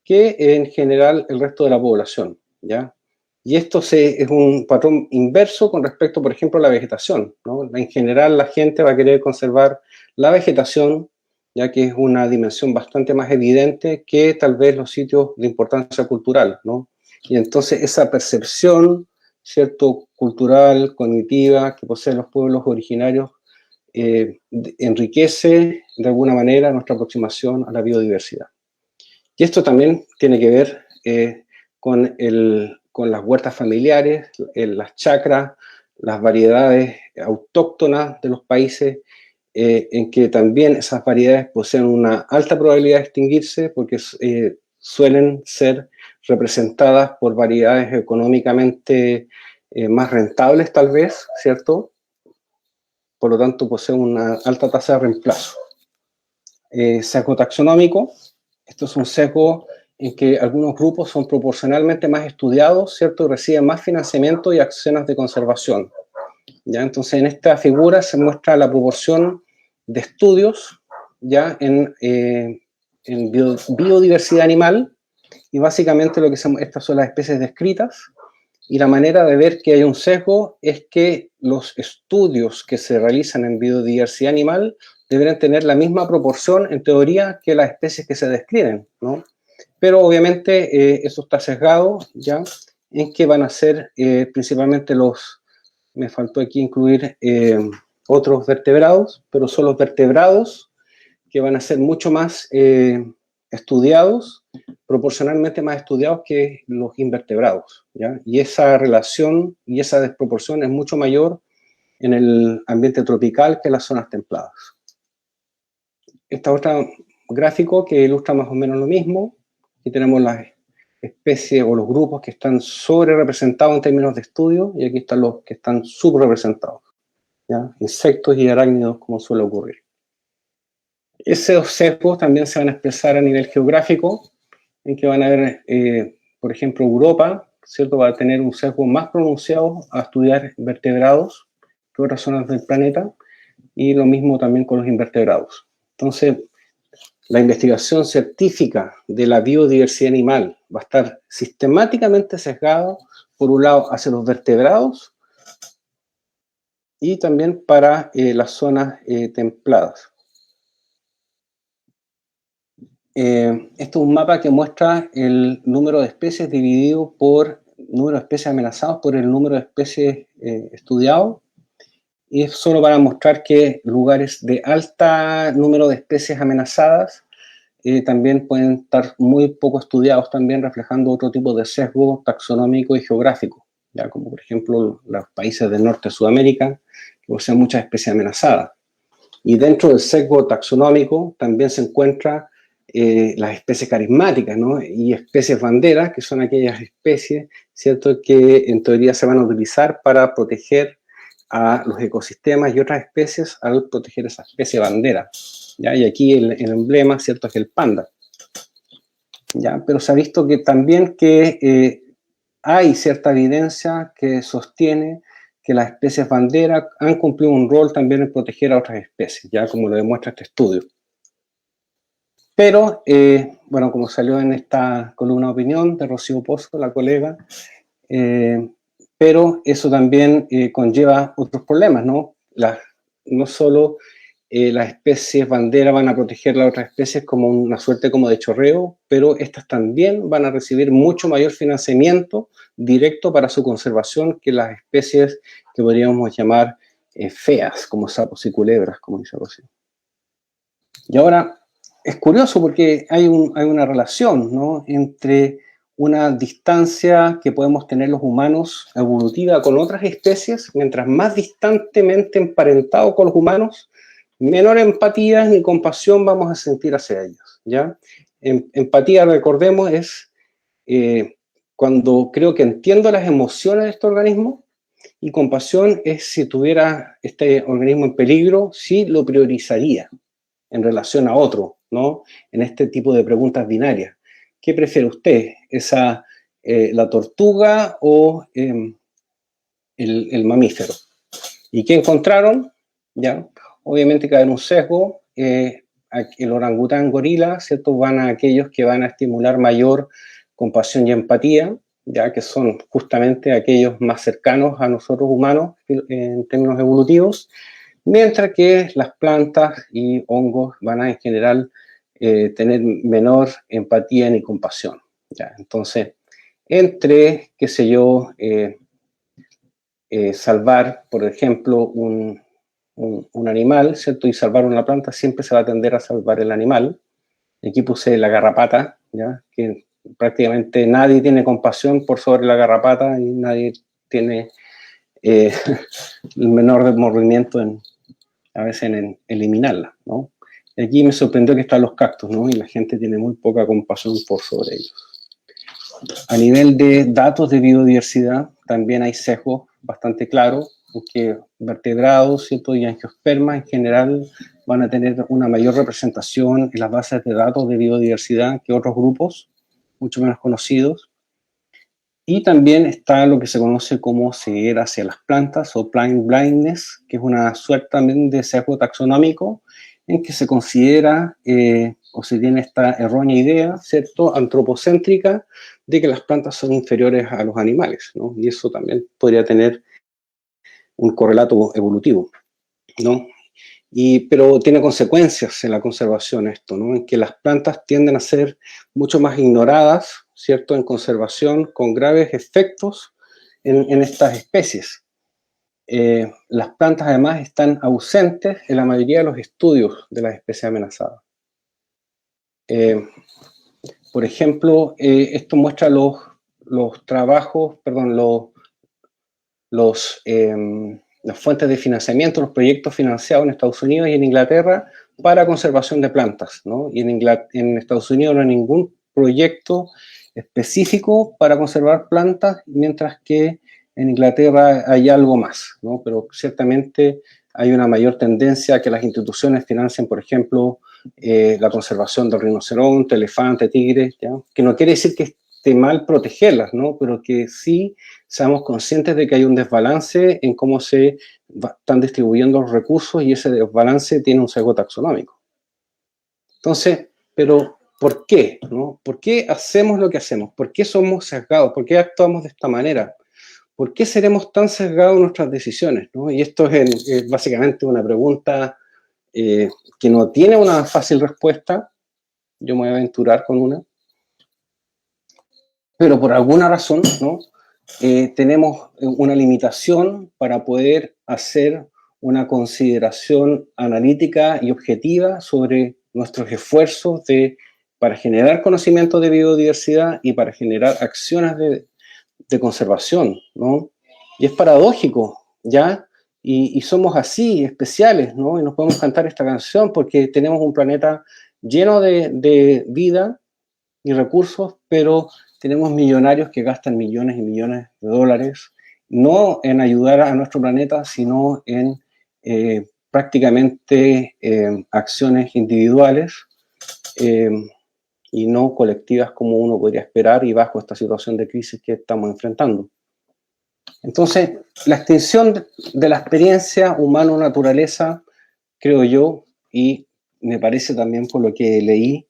que en general el resto de la población, ¿ya? Y esto es un patrón inverso con respecto, por ejemplo, a la vegetación, ¿no? En general, la gente va a querer conservar la vegetación, ya que es una dimensión bastante más evidente que tal vez los sitios de importancia cultural, ¿no? Y entonces esa percepción, ¿cierto?, cultural, cognitiva, que poseen los pueblos originarios, enriquece de alguna manera nuestra aproximación a la biodiversidad. Y esto también tiene que ver con las huertas familiares, las chacras, las variedades autóctonas de los países, en que también esas variedades poseen una alta probabilidad de extinguirse porque suelen ser representadas por variedades económicamente más rentables tal vez, ¿cierto? Por lo tanto poseen una alta tasa de reemplazo. Sesgo taxonómico, esto es un sesgo en que algunos grupos son proporcionalmente más estudiados, ¿cierto? Reciben más financiamiento y acciones de conservación. ¿Ya? Entonces, en esta figura se muestra la proporción de estudios ya en biodiversidad animal, y básicamente estas son las especies descritas, y la manera de ver que hay un sesgo es que los estudios que se realizan en biodiversidad animal deberían tener la misma proporción, en teoría, que las especies que se describen, ¿no? Pero obviamente eso está sesgado, ¿ya? En que van a ser principalmente me faltó aquí incluir otros vertebrados, pero son los vertebrados que van a ser mucho más estudiados, proporcionalmente más estudiados que los invertebrados, ¿ya? Y esa relación y esa desproporción es mucho mayor en el ambiente tropical que en las zonas templadas. Esta otra gráfico que ilustra más o menos lo mismo. Aquí tenemos las especies o los grupos que están sobre representados en términos de estudio, y aquí están los que están subrepresentados, ¿ya? Insectos y arácnidos, como suele ocurrir. Esos sesgos también se van a expresar a nivel geográfico, en que van a ver, por ejemplo, Europa, ¿cierto?, va a tener un sesgo más pronunciado a estudiar vertebrados que otras zonas del planeta, y lo mismo también con los invertebrados. Entonces, la investigación científica de la biodiversidad animal va a estar sistemáticamente sesgada, por un lado, hacia los vertebrados y también para las zonas templadas. Este es un mapa que muestra el número de especies dividido por número de especies amenazadas por el número de especies estudiados. Y es solo para mostrar que lugares de alta número de especies amenazadas también pueden estar muy poco estudiados, también reflejando otro tipo de sesgo taxonómico y geográfico, ya como por ejemplo los países del norte de Sudamérica, que poseen muchas especies amenazadas. Y dentro del sesgo taxonómico también se encuentran las especies carismáticas, ¿no? Y especies banderas, que son aquellas especies, ¿cierto?, que en teoría se van a utilizar para proteger a los ecosistemas y otras especies al proteger esa especie bandera, ¿ya? Y aquí el emblema, ¿cierto?, es el panda, ¿ya? Pero se ha visto que también hay cierta evidencia que sostiene que las especies bandera han cumplido un rol también en proteger a otras especies, ya como lo demuestra este estudio. Pero, bueno, como salió en esta columna de opinión de Rocío Pozo, la colega, pero eso también conlleva otros problemas, ¿no? No solo las especies bandera van a proteger las otras especies como una suerte como de chorreo, pero estas también van a recibir mucho mayor financiamiento directo para su conservación que las especies que podríamos llamar feas, como sapos y culebras, como dice Rocío. Y ahora, es curioso porque hay una relación, ¿no?, entre una distancia que podemos tener los humanos evolutiva con otras especies. Mientras más distantemente emparentados con los humanos, menor empatía ni compasión vamos a sentir hacia ellos, ¿ya? Empatía, recordemos, es cuando creo que entiendo las emociones de este organismo, y compasión es si tuviera este organismo en peligro, sí lo priorizaría en relación a otro, ¿no? En este tipo de preguntas binarias. ¿Qué prefiere usted? ¿La tortuga o el mamífero? ¿Y qué encontraron? ¿Ya? Obviamente que hay un sesgo. El orangután gorila, ¿cierto?, van a aquellos que van a estimular mayor compasión y empatía, ya que son justamente aquellos más cercanos a nosotros humanos en términos evolutivos, mientras que las plantas y hongos van a en general tener menor empatía ni compasión, ¿ya? Entonces, entre, qué sé yo, salvar, por ejemplo, un animal, ¿cierto? Y salvar una planta, siempre se va a tender a salvar el animal. Aquí puse la garrapata, ¿ya? Que prácticamente nadie tiene compasión por sobre la garrapata y nadie tiene el menor remordimiento a veces en eliminarla, ¿no? Y aquí me sorprendió que están los cactus, ¿no? Y la gente tiene muy poca compasión por sobre ellos. A nivel de datos de biodiversidad, también hay sesgos bastante claros, en que vertebrados, ¿cierto? Y angiospermas en general van a tener una mayor representación en las bases de datos de biodiversidad que otros grupos, mucho menos conocidos. Y también está lo que se conoce como ceguera hacia las plantas o plant blindness, que es una suerte también de sesgo taxonómico en que se considera o se tiene esta errónea idea, ¿cierto?, antropocéntrica, de que las plantas son inferiores a los animales, ¿no? Y eso también podría tener un correlato evolutivo, ¿no? Pero tiene consecuencias en la conservación esto, ¿no? En que las plantas tienden a ser mucho más ignoradas, ¿cierto?, en conservación, con graves efectos en estas especies. Las plantas además están ausentes en la mayoría de los estudios de las especies amenazadas. Por ejemplo, esto muestra los trabajos, perdón, las fuentes de financiamiento, los proyectos financiados en Estados Unidos y en Inglaterra para conservación de plantas, ¿no? Y en Estados Unidos no hay ningún proyecto específico para conservar plantas, mientras que en Inglaterra hay algo más, ¿no? Pero ciertamente hay una mayor tendencia a que las instituciones financien, por ejemplo, la conservación del rinoceronte, elefante, tigre, ¿ya? Que no quiere decir que esté mal protegerlas, ¿no? Pero que sí seamos conscientes de que hay un desbalance en cómo se están distribuyendo los recursos y ese desbalance tiene un sesgo taxonómico. Entonces, pero ¿por qué? ¿No? ¿Por qué hacemos lo que hacemos? ¿Por qué somos sesgados? ¿Por qué actuamos de esta manera? ¿Por qué seremos tan sesgados en nuestras decisiones, ¿no? Y esto es básicamente una pregunta que no tiene una fácil respuesta. Yo me voy a aventurar con una. Pero por alguna razón, ¿no? Tenemos una limitación para poder hacer una consideración analítica y objetiva sobre nuestros esfuerzos para generar conocimiento de biodiversidad y para generar acciones de conservación, ¿no? Y es paradójico, ¿ya? Y somos así, especiales, ¿no? Y nos podemos cantar esta canción porque tenemos un planeta lleno de vida y recursos, pero tenemos millonarios que gastan millones y millones de dólares, no en ayudar a nuestro planeta, sino en prácticamente acciones individuales y no colectivas como uno podría esperar y bajo esta situación de crisis que estamos enfrentando. Entonces, la extinción de la experiencia humano-naturaleza, creo yo, y me parece también por lo que leí,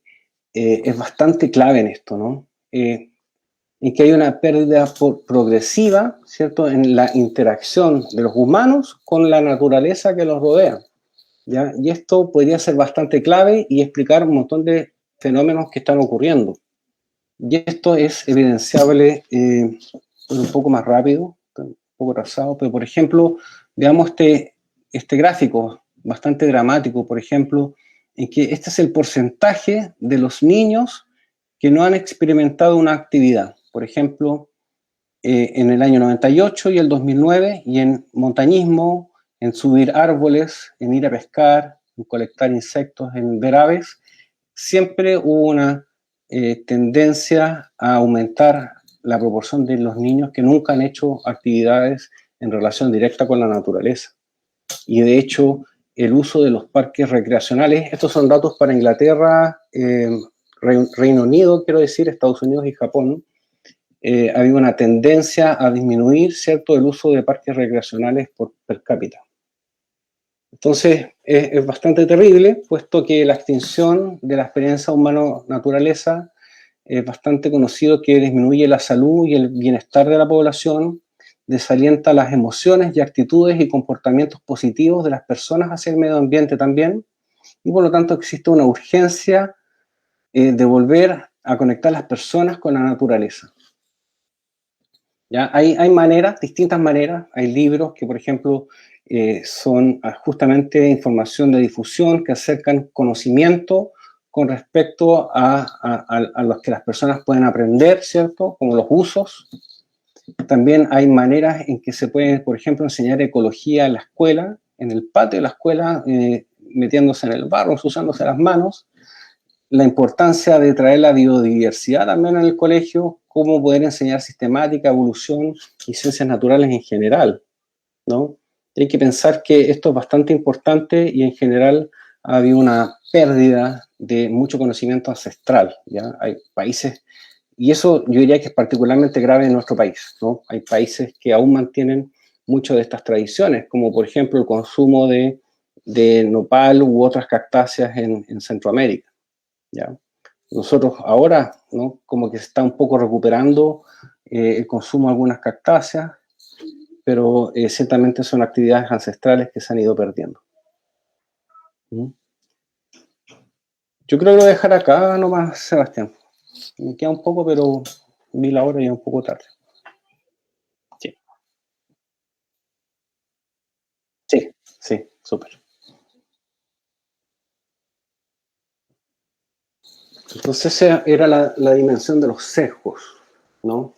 es bastante clave en esto, ¿no? En que hay una pérdida progresiva, ¿cierto?, en la interacción de los humanos con la naturaleza que los rodea, ¿ya? Y esto podría ser bastante clave y explicar un montón de fenómenos que están ocurriendo. Y esto es evidenciable un poco más rápido, un poco atrasado, pero por ejemplo, veamos este gráfico bastante dramático, por ejemplo, en que este es el porcentaje de los niños que no han experimentado una actividad. Por ejemplo, en el año 98 y el 2009, y en montañismo, en subir árboles, en ir a pescar, en colectar insectos, en ver aves, siempre hubo una tendencia a aumentar la proporción de los niños que nunca han hecho actividades en relación directa con la naturaleza. Y de hecho, el uso de los parques recreacionales, estos son datos para Inglaterra, Reino Unido, quiero decir, Estados Unidos y Japón, ha habido una tendencia a disminuir, ¿cierto?, el uso de parques recreacionales per cápita. Entonces, es bastante terrible, puesto que la extinción de la experiencia humano-naturaleza es bastante conocido que disminuye la salud y el bienestar de la población, desalienta las emociones y actitudes y comportamientos positivos de las personas hacia el medio ambiente también, y por lo tanto existe una urgencia de volver a conectar a las personas con la naturaleza. ¿Ya? Hay maneras, distintas maneras, hay libros que, por ejemplo, son justamente información de difusión que acercan conocimiento con respecto a los que las personas pueden aprender, ¿cierto? Como los usos. También hay maneras en que se puede, por ejemplo, enseñar ecología en la escuela, en el patio de la escuela, metiéndose en el barro, usándose las manos. La importancia de traer la biodiversidad también en el colegio, cómo poder enseñar sistemática, evolución y ciencias naturales en general, ¿no? Hay que pensar que esto es bastante importante y en general ha habido una pérdida de mucho conocimiento ancestral, ¿ya? Hay países, y eso yo diría que es particularmente grave en nuestro país, ¿no? Hay países que aún mantienen muchas de estas tradiciones, como por ejemplo el consumo de nopal u otras cactáceas en Centroamérica, ¿ya? Nosotros ahora, ¿no? Como que se está un poco recuperando el consumo de algunas cactáceas, pero ciertamente son actividades ancestrales que se han ido perdiendo. ¿Mm? Yo creo que lo voy a dejar acá nomás, Sebastián. Me queda un poco, pero vi la hora y es un poco tarde. Sí, sí, súper. Entonces esa era la dimensión de los sesgos, ¿no?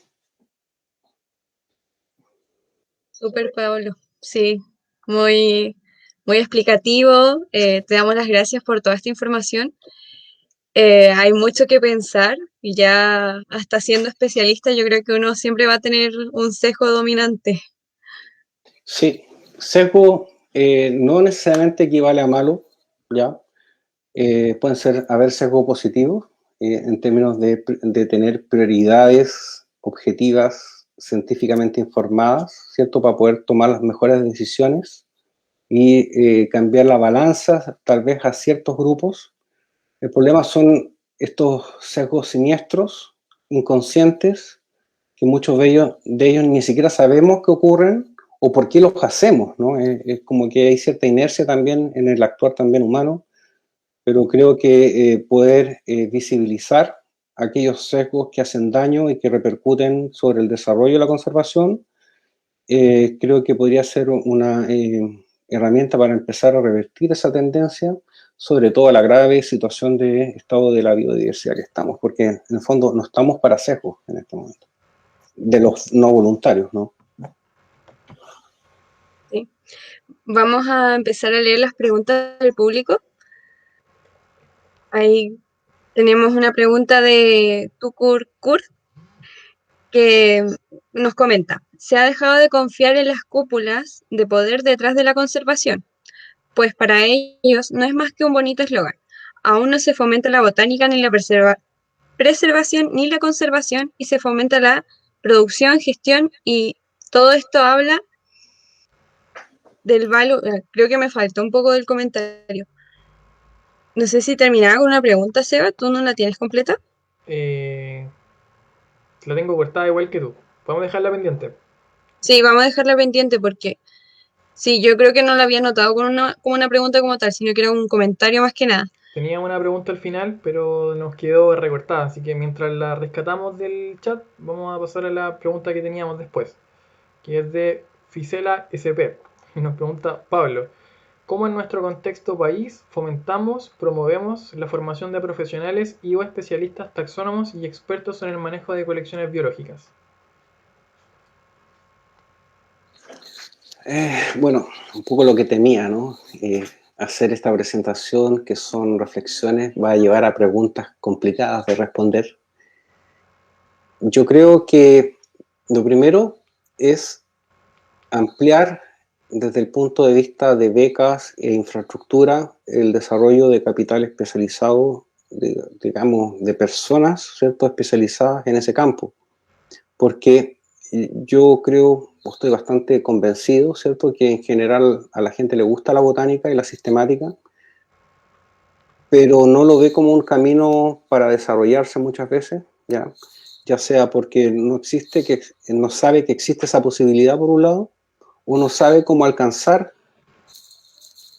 Súper, Pablo. Sí, muy, muy explicativo. Te damos las gracias por toda esta información. Hay mucho que pensar y ya hasta siendo especialista yo creo que uno siempre va a tener un sesgo dominante. Sí, sesgo no necesariamente equivale a malo, ¿ya? Pueden haber sesgo positivos en términos de tener prioridades objetivas, científicamente informadas, ¿cierto? Para poder tomar las mejores decisiones y cambiar la balanza tal vez a ciertos grupos. El problema son estos sesgos siniestros, inconscientes, que muchos de ellos ni siquiera sabemos que ocurren o por qué los hacemos, ¿no? Es como que hay cierta inercia también en el actuar también humano, pero creo que poder visibilizar aquellos sesgos que hacen daño y que repercuten sobre el desarrollo de la conservación, creo que podría ser una herramienta para empezar a revertir esa tendencia, sobre todo la grave situación de estado de la biodiversidad que estamos, porque en el fondo no estamos para sesgos en este momento, de los no voluntarios, ¿no? ¿Sí? Vamos a empezar a leer las preguntas del público. Ahí tenemos una pregunta de Tukur Kurt que nos comenta: se ha dejado de confiar en las cúpulas de poder detrás de la conservación, pues para ellos no es más que un bonito eslogan. Aún no se fomenta la botánica ni la preservación ni la conservación, y se fomenta la producción, gestión, y todo esto habla del valor. Creo que me faltó un poco del comentario. No sé si terminaba con una pregunta, Seba, ¿tú no la tienes completa? La tengo cortada igual que tú. Podemos dejarla pendiente. Sí, vamos a dejarla pendiente porque sí, yo creo que no la había notado como una pregunta como tal, sino que era un comentario más que nada. Tenía una pregunta al final, pero nos quedó recortada, así que mientras la rescatamos del chat, vamos a pasar a la pregunta que teníamos después, que es de Fisela SP. Y nos pregunta Pablo: ¿cómo en nuestro contexto país fomentamos, promovemos la formación de profesionales y o especialistas taxónomos y expertos en el manejo de colecciones biológicas? Bueno, un poco lo que temía, ¿no? Hacer esta presentación, que son reflexiones, va a llevar a preguntas complicadas de responder. Yo creo que lo primero es ampliar desde el punto de vista de becas e infraestructura el desarrollo de capital especializado, digamos, de personas, ¿cierto?, especializadas en ese campo. Porque yo creo, estoy bastante convencido, ¿cierto?, que en general a la gente le gusta la botánica y la sistemática, pero no lo ve como un camino para desarrollarse muchas veces, ¿ya? Ya sea porque no sabe que existe esa posibilidad por un lado, o no sabe cómo alcanzar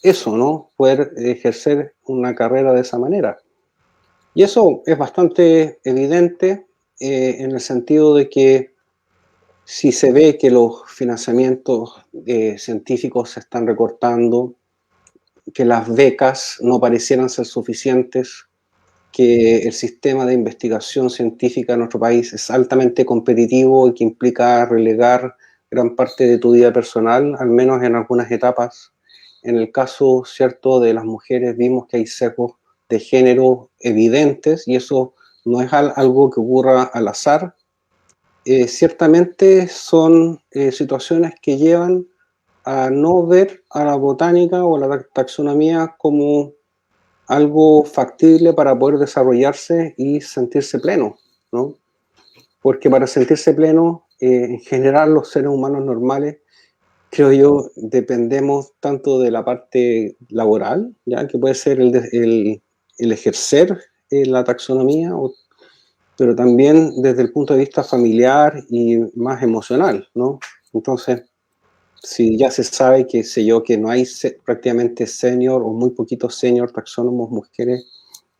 eso, ¿no? Poder ejercer una carrera de esa manera. Y eso es bastante evidente en el sentido de que si se ve que los financiamientos científicos se están recortando, que las becas no parecieran ser suficientes, que el sistema de investigación científica en nuestro país es altamente competitivo y que implica relegar gran parte de tu vida personal, al menos en algunas etapas. En el caso, cierto, de las mujeres vimos que hay sesgos de género evidentes y eso no es algo que ocurra al azar. Ciertamente son situaciones que llevan a no ver a la botánica o la taxonomía como algo factible para poder desarrollarse y sentirse pleno, ¿no? Porque para sentirse pleno, en general los seres humanos normales, creo yo, dependemos tanto de la parte laboral, ¿ya? Que puede ser el ejercer la taxonomía, pero también desde el punto de vista familiar y más emocional, ¿no? Entonces, si ya se sabe que, sé yo, que no hay prácticamente senior o muy poquitos senior taxónomos mujeres,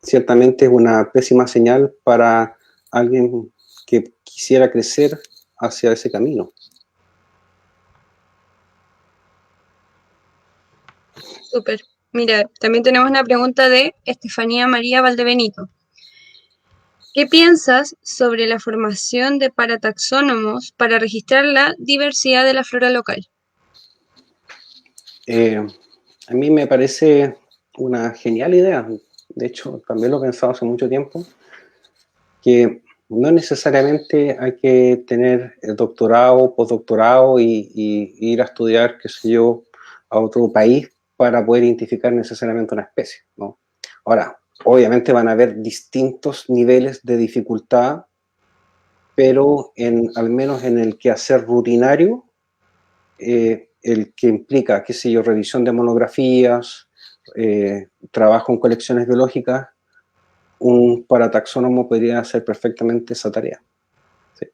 ciertamente es una pésima señal para alguien que quisiera crecer hacia ese camino. Súper. Mira, también tenemos una pregunta de Estefanía María Valdebenito. ¿Qué piensas sobre la formación de parataxónomos para registrar la diversidad de la flora local? A mí me parece una genial idea. De hecho, también lo he pensado hace mucho tiempo, que no necesariamente hay que tener doctorado, postdoctorado y ir a estudiar, qué sé yo, a otro país para poder identificar necesariamente una especie, ¿no? Ahora, obviamente van a haber distintos niveles de dificultad, pero al menos en el quehacer rutinario, el que implica, qué sé yo, revisión de monografías, trabajo en colecciones biológicas, un parataxónomo podría hacer perfectamente esa tarea. Sí.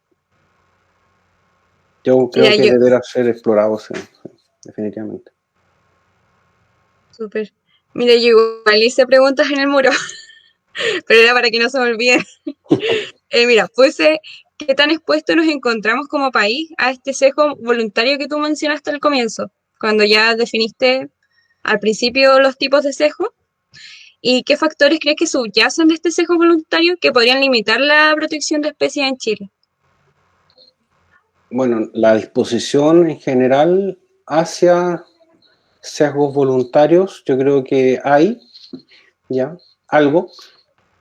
Yo creo Mira, que deberá ser explorado, sí, definitivamente. súper. Mira, yo igual hice preguntas en el muro, pero era para que no se me olvide. Mira, puse, ¿qué tan expuestos nos encontramos como país a este sesgo voluntario que tú mencionaste al comienzo, cuando ya definiste al principio los tipos de sesgo? ¿Y qué factores crees que subyacen de este sesgo voluntario que podrían limitar la protección de especies en Chile? Bueno, la disposición en general hacia sesgos voluntarios, yo creo que hay ya algo,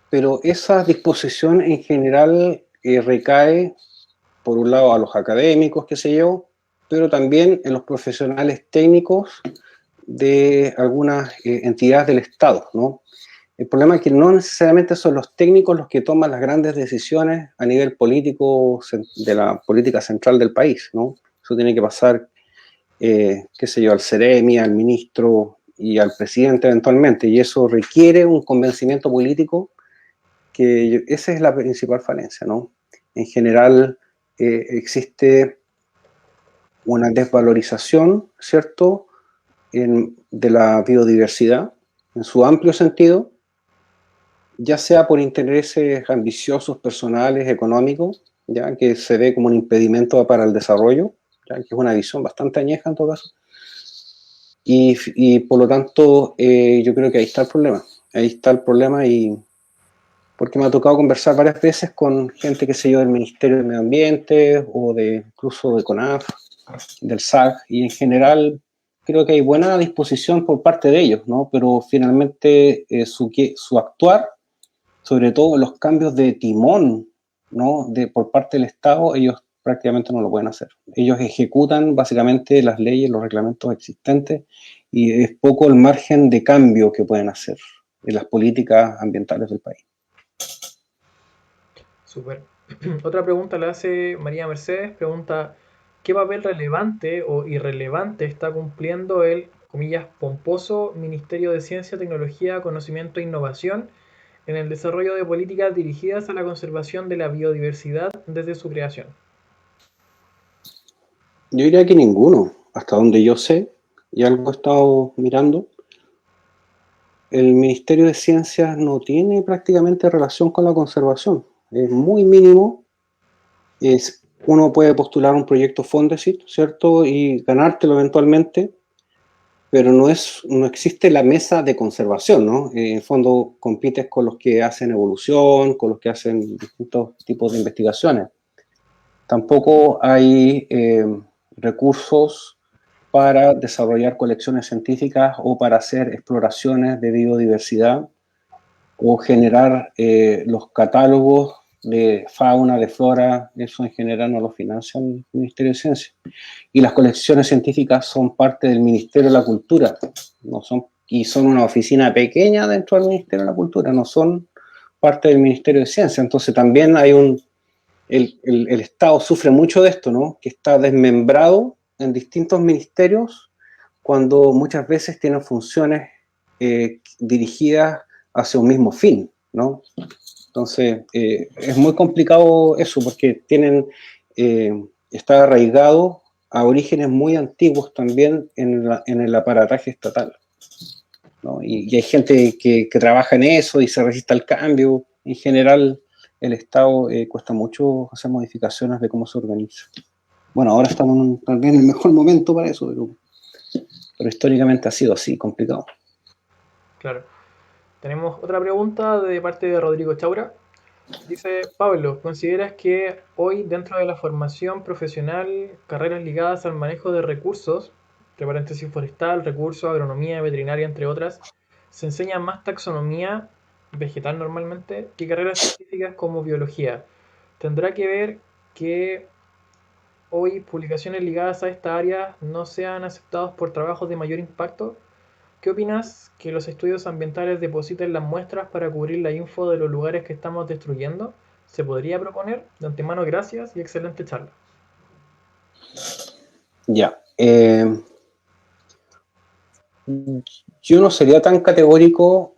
pero esa disposición en general recae, por un lado, a los académicos, qué sé yo, pero también en los profesionales técnicos de algunas entidades del Estado, ¿no? El problema es que no necesariamente son los técnicos los que toman las grandes decisiones a nivel político de la política central del país, ¿no? Eso tiene que pasar, qué sé yo, al CEREMI, al ministro y al presidente eventualmente, y eso requiere un convencimiento político que esa es la principal falencia, ¿no? En general existe una desvalorización, ¿cierto?, de la biodiversidad en su amplio sentido, ya sea por intereses ambiciosos, personales, económicos, ya que se ve como un impedimento para el desarrollo, ya que es una visión bastante añeja en todo caso, y por lo tanto yo creo que ahí está el problema y porque me ha tocado conversar varias veces con gente, qué sé yo, del Ministerio del Medio Ambiente o incluso de CONAF, del SAC, y en general creo que hay buena disposición por parte de ellos, ¿no? Pero finalmente su actuar, sobre todo los cambios de timón, ¿no? Por parte del Estado, ellos prácticamente no lo pueden hacer. Ellos ejecutan básicamente las leyes, los reglamentos existentes y es poco el margen de cambio que pueden hacer en las políticas ambientales del país. Súper. Otra pregunta la hace María Mercedes. Pregunta, ¿qué papel relevante o irrelevante está cumpliendo el, comillas, pomposo Ministerio de Ciencia, Tecnología, Conocimiento e Innovación en el desarrollo de políticas dirigidas a la conservación de la biodiversidad desde su creación? Yo diría que ninguno, hasta donde yo sé, y algo he estado mirando, el Ministerio de Ciencias no tiene prácticamente relación con la conservación. Es muy mínimo. Uno puede postular un proyecto Fondesit, ¿cierto? Y ganártelo eventualmente, pero no existe la mesa de conservación, ¿no? En el fondo compites con los que hacen evolución, con los que hacen distintos tipos de investigaciones. Tampoco hay recursos para desarrollar colecciones científicas o para hacer exploraciones de biodiversidad o generar los catálogos de fauna, de flora. Eso en general no lo financia el Ministerio de Ciencia. Y las colecciones científicas son parte del Ministerio de la Cultura, no son, y son una oficina pequeña dentro del Ministerio de la Cultura, no son parte del Ministerio de Ciencia. Entonces también hay el Estado sufre mucho de esto, ¿no? Que está desmembrado en distintos ministerios cuando muchas veces tienen funciones dirigidas hacia un mismo fin, ¿no? Entonces, es muy complicado eso porque está arraigado a orígenes muy antiguos también en el aparataje estatal, ¿no? Y hay gente que trabaja en eso y se resiste al cambio. En general, el Estado cuesta mucho hacer modificaciones de cómo se organiza. Bueno, ahora estamos también en el mejor momento para eso, pero históricamente ha sido así, complicado. Claro. Tenemos otra pregunta de parte de Rodrigo Chaura. Dice, Pablo, ¿consideras que hoy dentro de la formación profesional, carreras ligadas al manejo de recursos, entre paréntesis forestal, recursos, agronomía, veterinaria, entre otras, se enseña más taxonomía vegetal normalmente que carreras científicas como biología? ¿Tendrá que ver que hoy publicaciones ligadas a esta área no sean aceptadas por trabajos de mayor impacto? ¿Qué opinas que los estudios ambientales depositen las muestras para cubrir la info de los lugares que estamos destruyendo? ¿Se podría proponer? De antemano, gracias y excelente charla. Ya. Yo no sería tan categórico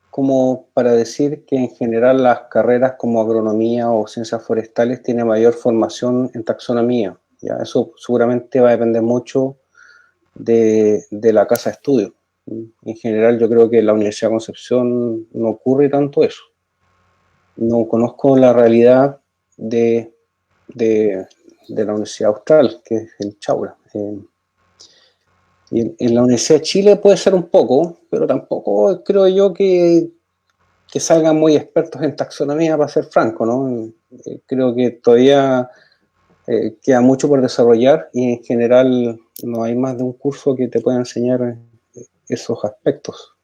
como para decir que en general las carreras como agronomía o ciencias forestales tienen mayor formación en taxonomía. ¿Ya? Eso seguramente va a depender mucho de la casa de estudio. En general yo creo que en la Universidad de Concepción no ocurre tanto eso. No conozco la realidad de la Universidad Austral, que es el Chaura. Y en la Universidad de Chile puede ser un poco, pero tampoco creo yo que salgan muy expertos en taxonomía, para ser franco, ¿no? Creo que todavía queda mucho por desarrollar y en general no hay más de un curso que te pueda enseñar esos aspectos.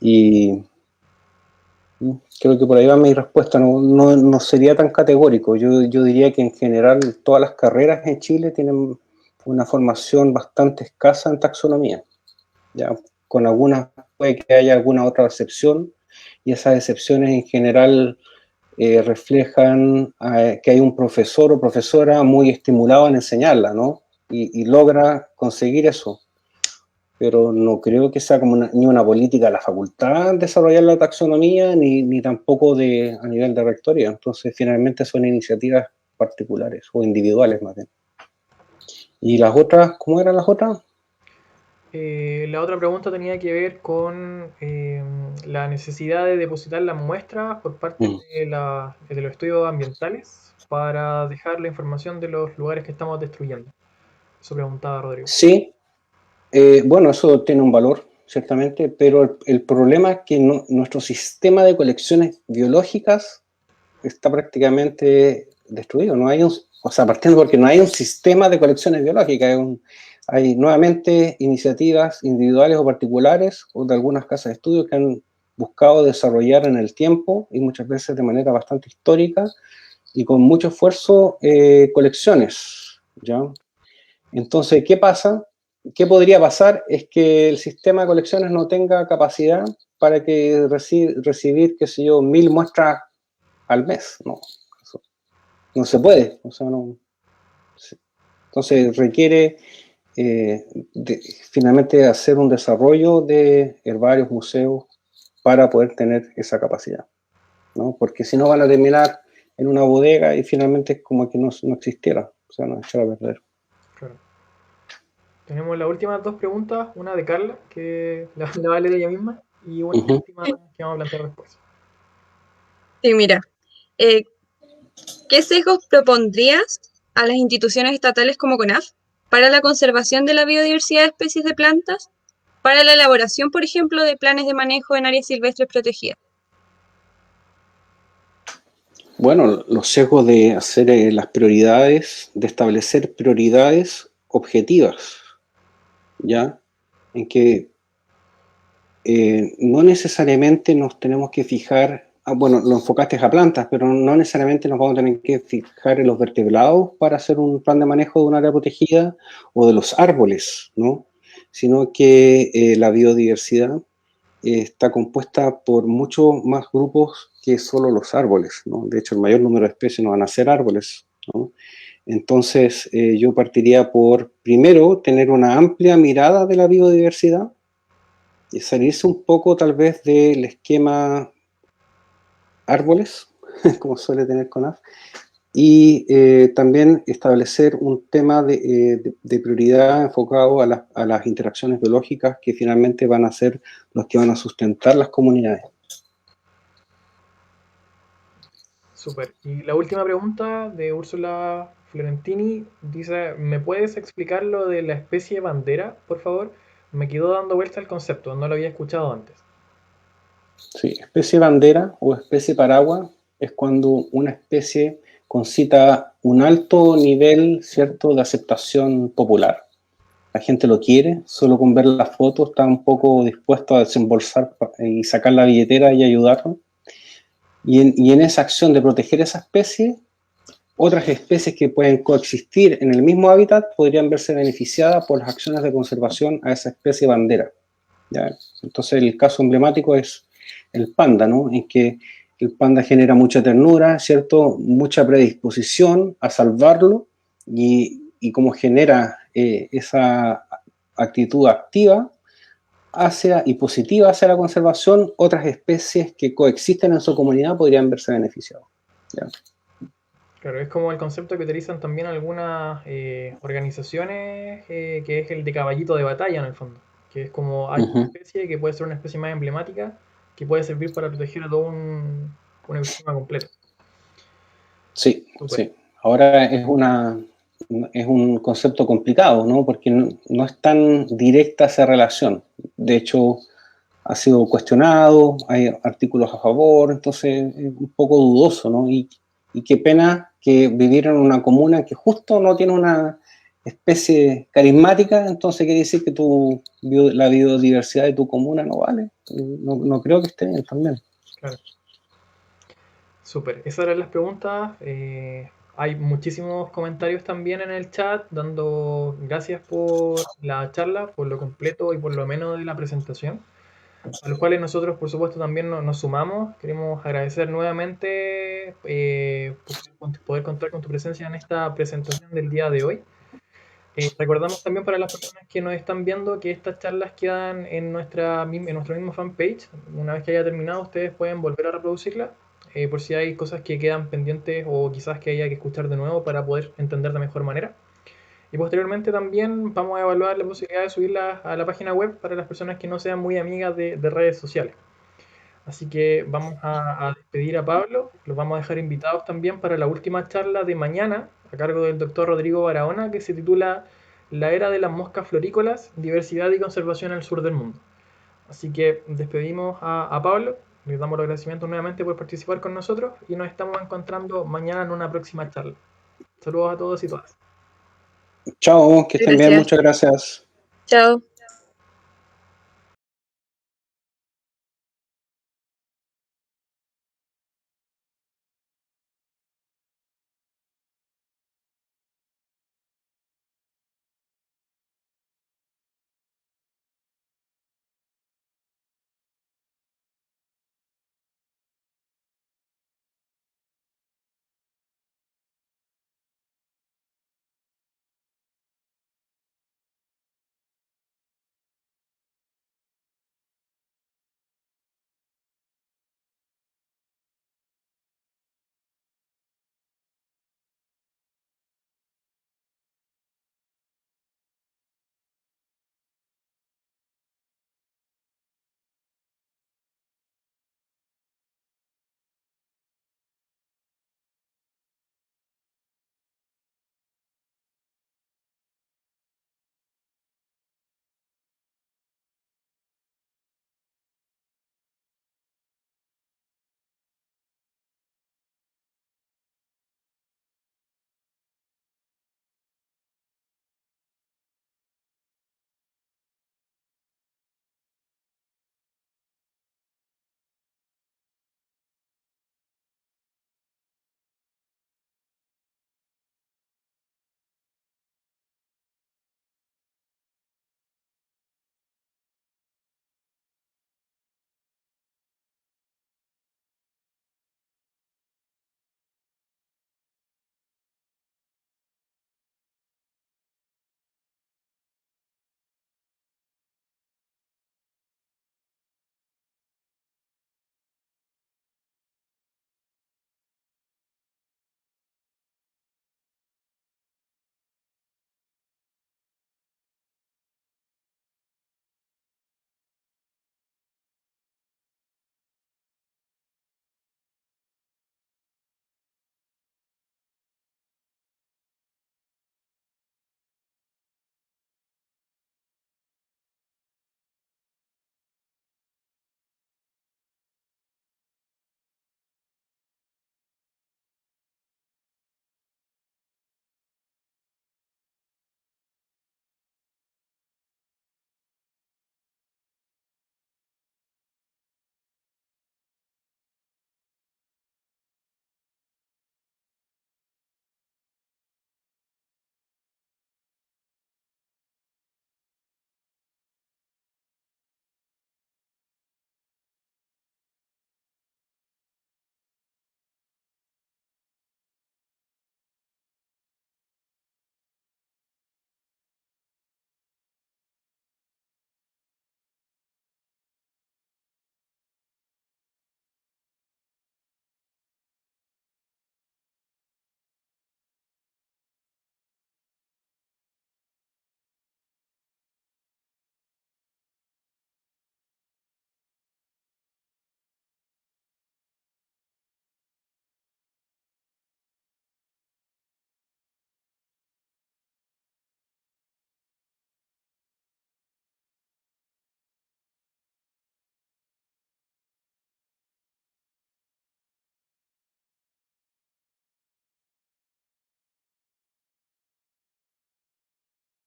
Y creo que por ahí va mi respuesta, no sería tan categórico. Yo diría que en general todas las carreras en Chile tienen una formación bastante escasa en taxonomía. Ya, con algunas puede que haya alguna otra excepción, y esas excepciones en general reflejan que hay un profesor o profesora muy estimulado en enseñarla, ¿no? Y logra conseguir eso. Pero no creo que sea como ni una política de la facultad desarrollar la taxonomía, ni tampoco a nivel de rectoría. Entonces, finalmente son iniciativas particulares o individuales más bien. ¿Y las otras, cómo eran las otras? La otra pregunta tenía que ver con la necesidad de depositar las muestras por parte de los estudios ambientales para dejar la información de los lugares que estamos destruyendo. Eso preguntaba Rodrigo. Sí, bueno, eso tiene un valor, ciertamente, pero el problema es que nuestro sistema de colecciones biológicas está prácticamente destruido. No hay o sea, partiendo porque no hay un sistema de colecciones biológicas, hay nuevamente iniciativas individuales o particulares o de algunas casas de estudio que han buscado desarrollar en el tiempo y muchas veces de manera bastante histórica y con mucho esfuerzo colecciones, ¿ya? Entonces, ¿qué pasa? ¿Qué podría pasar? Es que el sistema de colecciones no tenga capacidad para que recibir, qué sé yo, 1000 muestras al mes. No se puede. O sea, no. Entonces requiere finalmente hacer un desarrollo de herbarios, museos para poder tener esa capacidad, ¿no? Porque si no van a terminar en una bodega y finalmente es como que no existiera, o sea, no echara a perder. Claro. Tenemos las últimas dos preguntas, una de Carla, que la va a leer ella misma, y una última que vamos a plantear después. Sí, mira, ¿qué sesgos propondrías a las instituciones estatales como CONAF para la conservación de la biodiversidad de especies de plantas, para la elaboración, por ejemplo, de planes de manejo en áreas silvestres protegidas? Bueno, los sesgos de hacer las prioridades, de establecer prioridades objetivas, ¿ya? En que no necesariamente nos tenemos que fijar, bueno, lo enfocaste a plantas, pero no necesariamente nos vamos a tener que fijar en los vertebrados para hacer un plan de manejo de un área protegida o de los árboles, ¿no? Sino que la biodiversidad está compuesta por muchos más grupos que solo los árboles, ¿no? De hecho, el mayor número de especies no van a ser árboles, ¿no? Entonces, yo partiría por, primero, tener una amplia mirada de la biodiversidad y salirse un poco tal vez del esquema árboles, como suele tener CONAF, y también establecer un tema de prioridad enfocado a las interacciones biológicas que finalmente van a ser los que van a sustentar las comunidades. Súper. Y la última pregunta de Úrsula Florentini dice, ¿me puedes explicar lo de la especie bandera, por favor? Me quedó dando vuelta el concepto, no lo había escuchado antes. Sí, especie bandera o especie paraguas es cuando una especie concita un alto nivel, ¿cierto?, de aceptación popular. La gente lo quiere, solo con ver la foto está un poco dispuesto a desembolsar y sacar la billetera y ayudarlo. Y en esa acción de proteger esa especie, otras especies que pueden coexistir en el mismo hábitat podrían verse beneficiadas por las acciones de conservación a esa especie bandera, ¿ya? Entonces el caso emblemático es el panda, ¿no? En que el panda genera mucha ternura, ¿cierto? Mucha predisposición a salvarlo y como genera esa actitud activa y positiva hacia la conservación, otras especies que coexisten en su comunidad podrían verse beneficiadas, ¿ya? Claro, es como el concepto que utilizan también algunas organizaciones, que es el de caballito de batalla en el fondo, que es como hay una especie que puede ser una especie más emblemática, que puede servir para proteger a todo un ecosistema completo. Sí, Súper. sí. Ahora es un concepto complicado, ¿no? Porque no es tan directa esa relación. De hecho, ha sido cuestionado, hay artículos a favor, entonces es un poco dudoso, ¿no? Y qué pena que vivir en una comuna que justo no tiene una especie carismática, entonces quiere decir que la biodiversidad de tu comuna no vale. No creo que esté bien también. Claro. Súper. Esas eran las preguntas. Hay muchísimos comentarios también en el chat, dando gracias por la charla, por lo completo y por lo menos de la presentación, a los cuales nosotros, por supuesto, también nos sumamos. Queremos agradecer nuevamente por poder contar con tu presencia en esta presentación del día de hoy. Recordamos también para las personas que nos están viendo que estas charlas quedan en nuestro mismo fanpage. Una vez que haya terminado, ustedes pueden volver a reproducirla, por si hay cosas que quedan pendientes o quizás que haya que escuchar de nuevo para poder entender de mejor manera. Y posteriormente también vamos a evaluar la posibilidad de subirla a la página web para las personas que no sean muy amigas de redes sociales. Así que vamos a despedir a Pablo, los vamos a dejar invitados también para la última charla de mañana, a cargo del doctor Rodrigo Barahona, que se titula La era de las moscas florícolas, diversidad y conservación al sur del mundo. Así que despedimos a Pablo, les damos los agradecimientos nuevamente por participar con nosotros y nos estamos encontrando mañana en una próxima charla. Saludos a todos y todas. Chao, que estén bien, muchas gracias. Chao.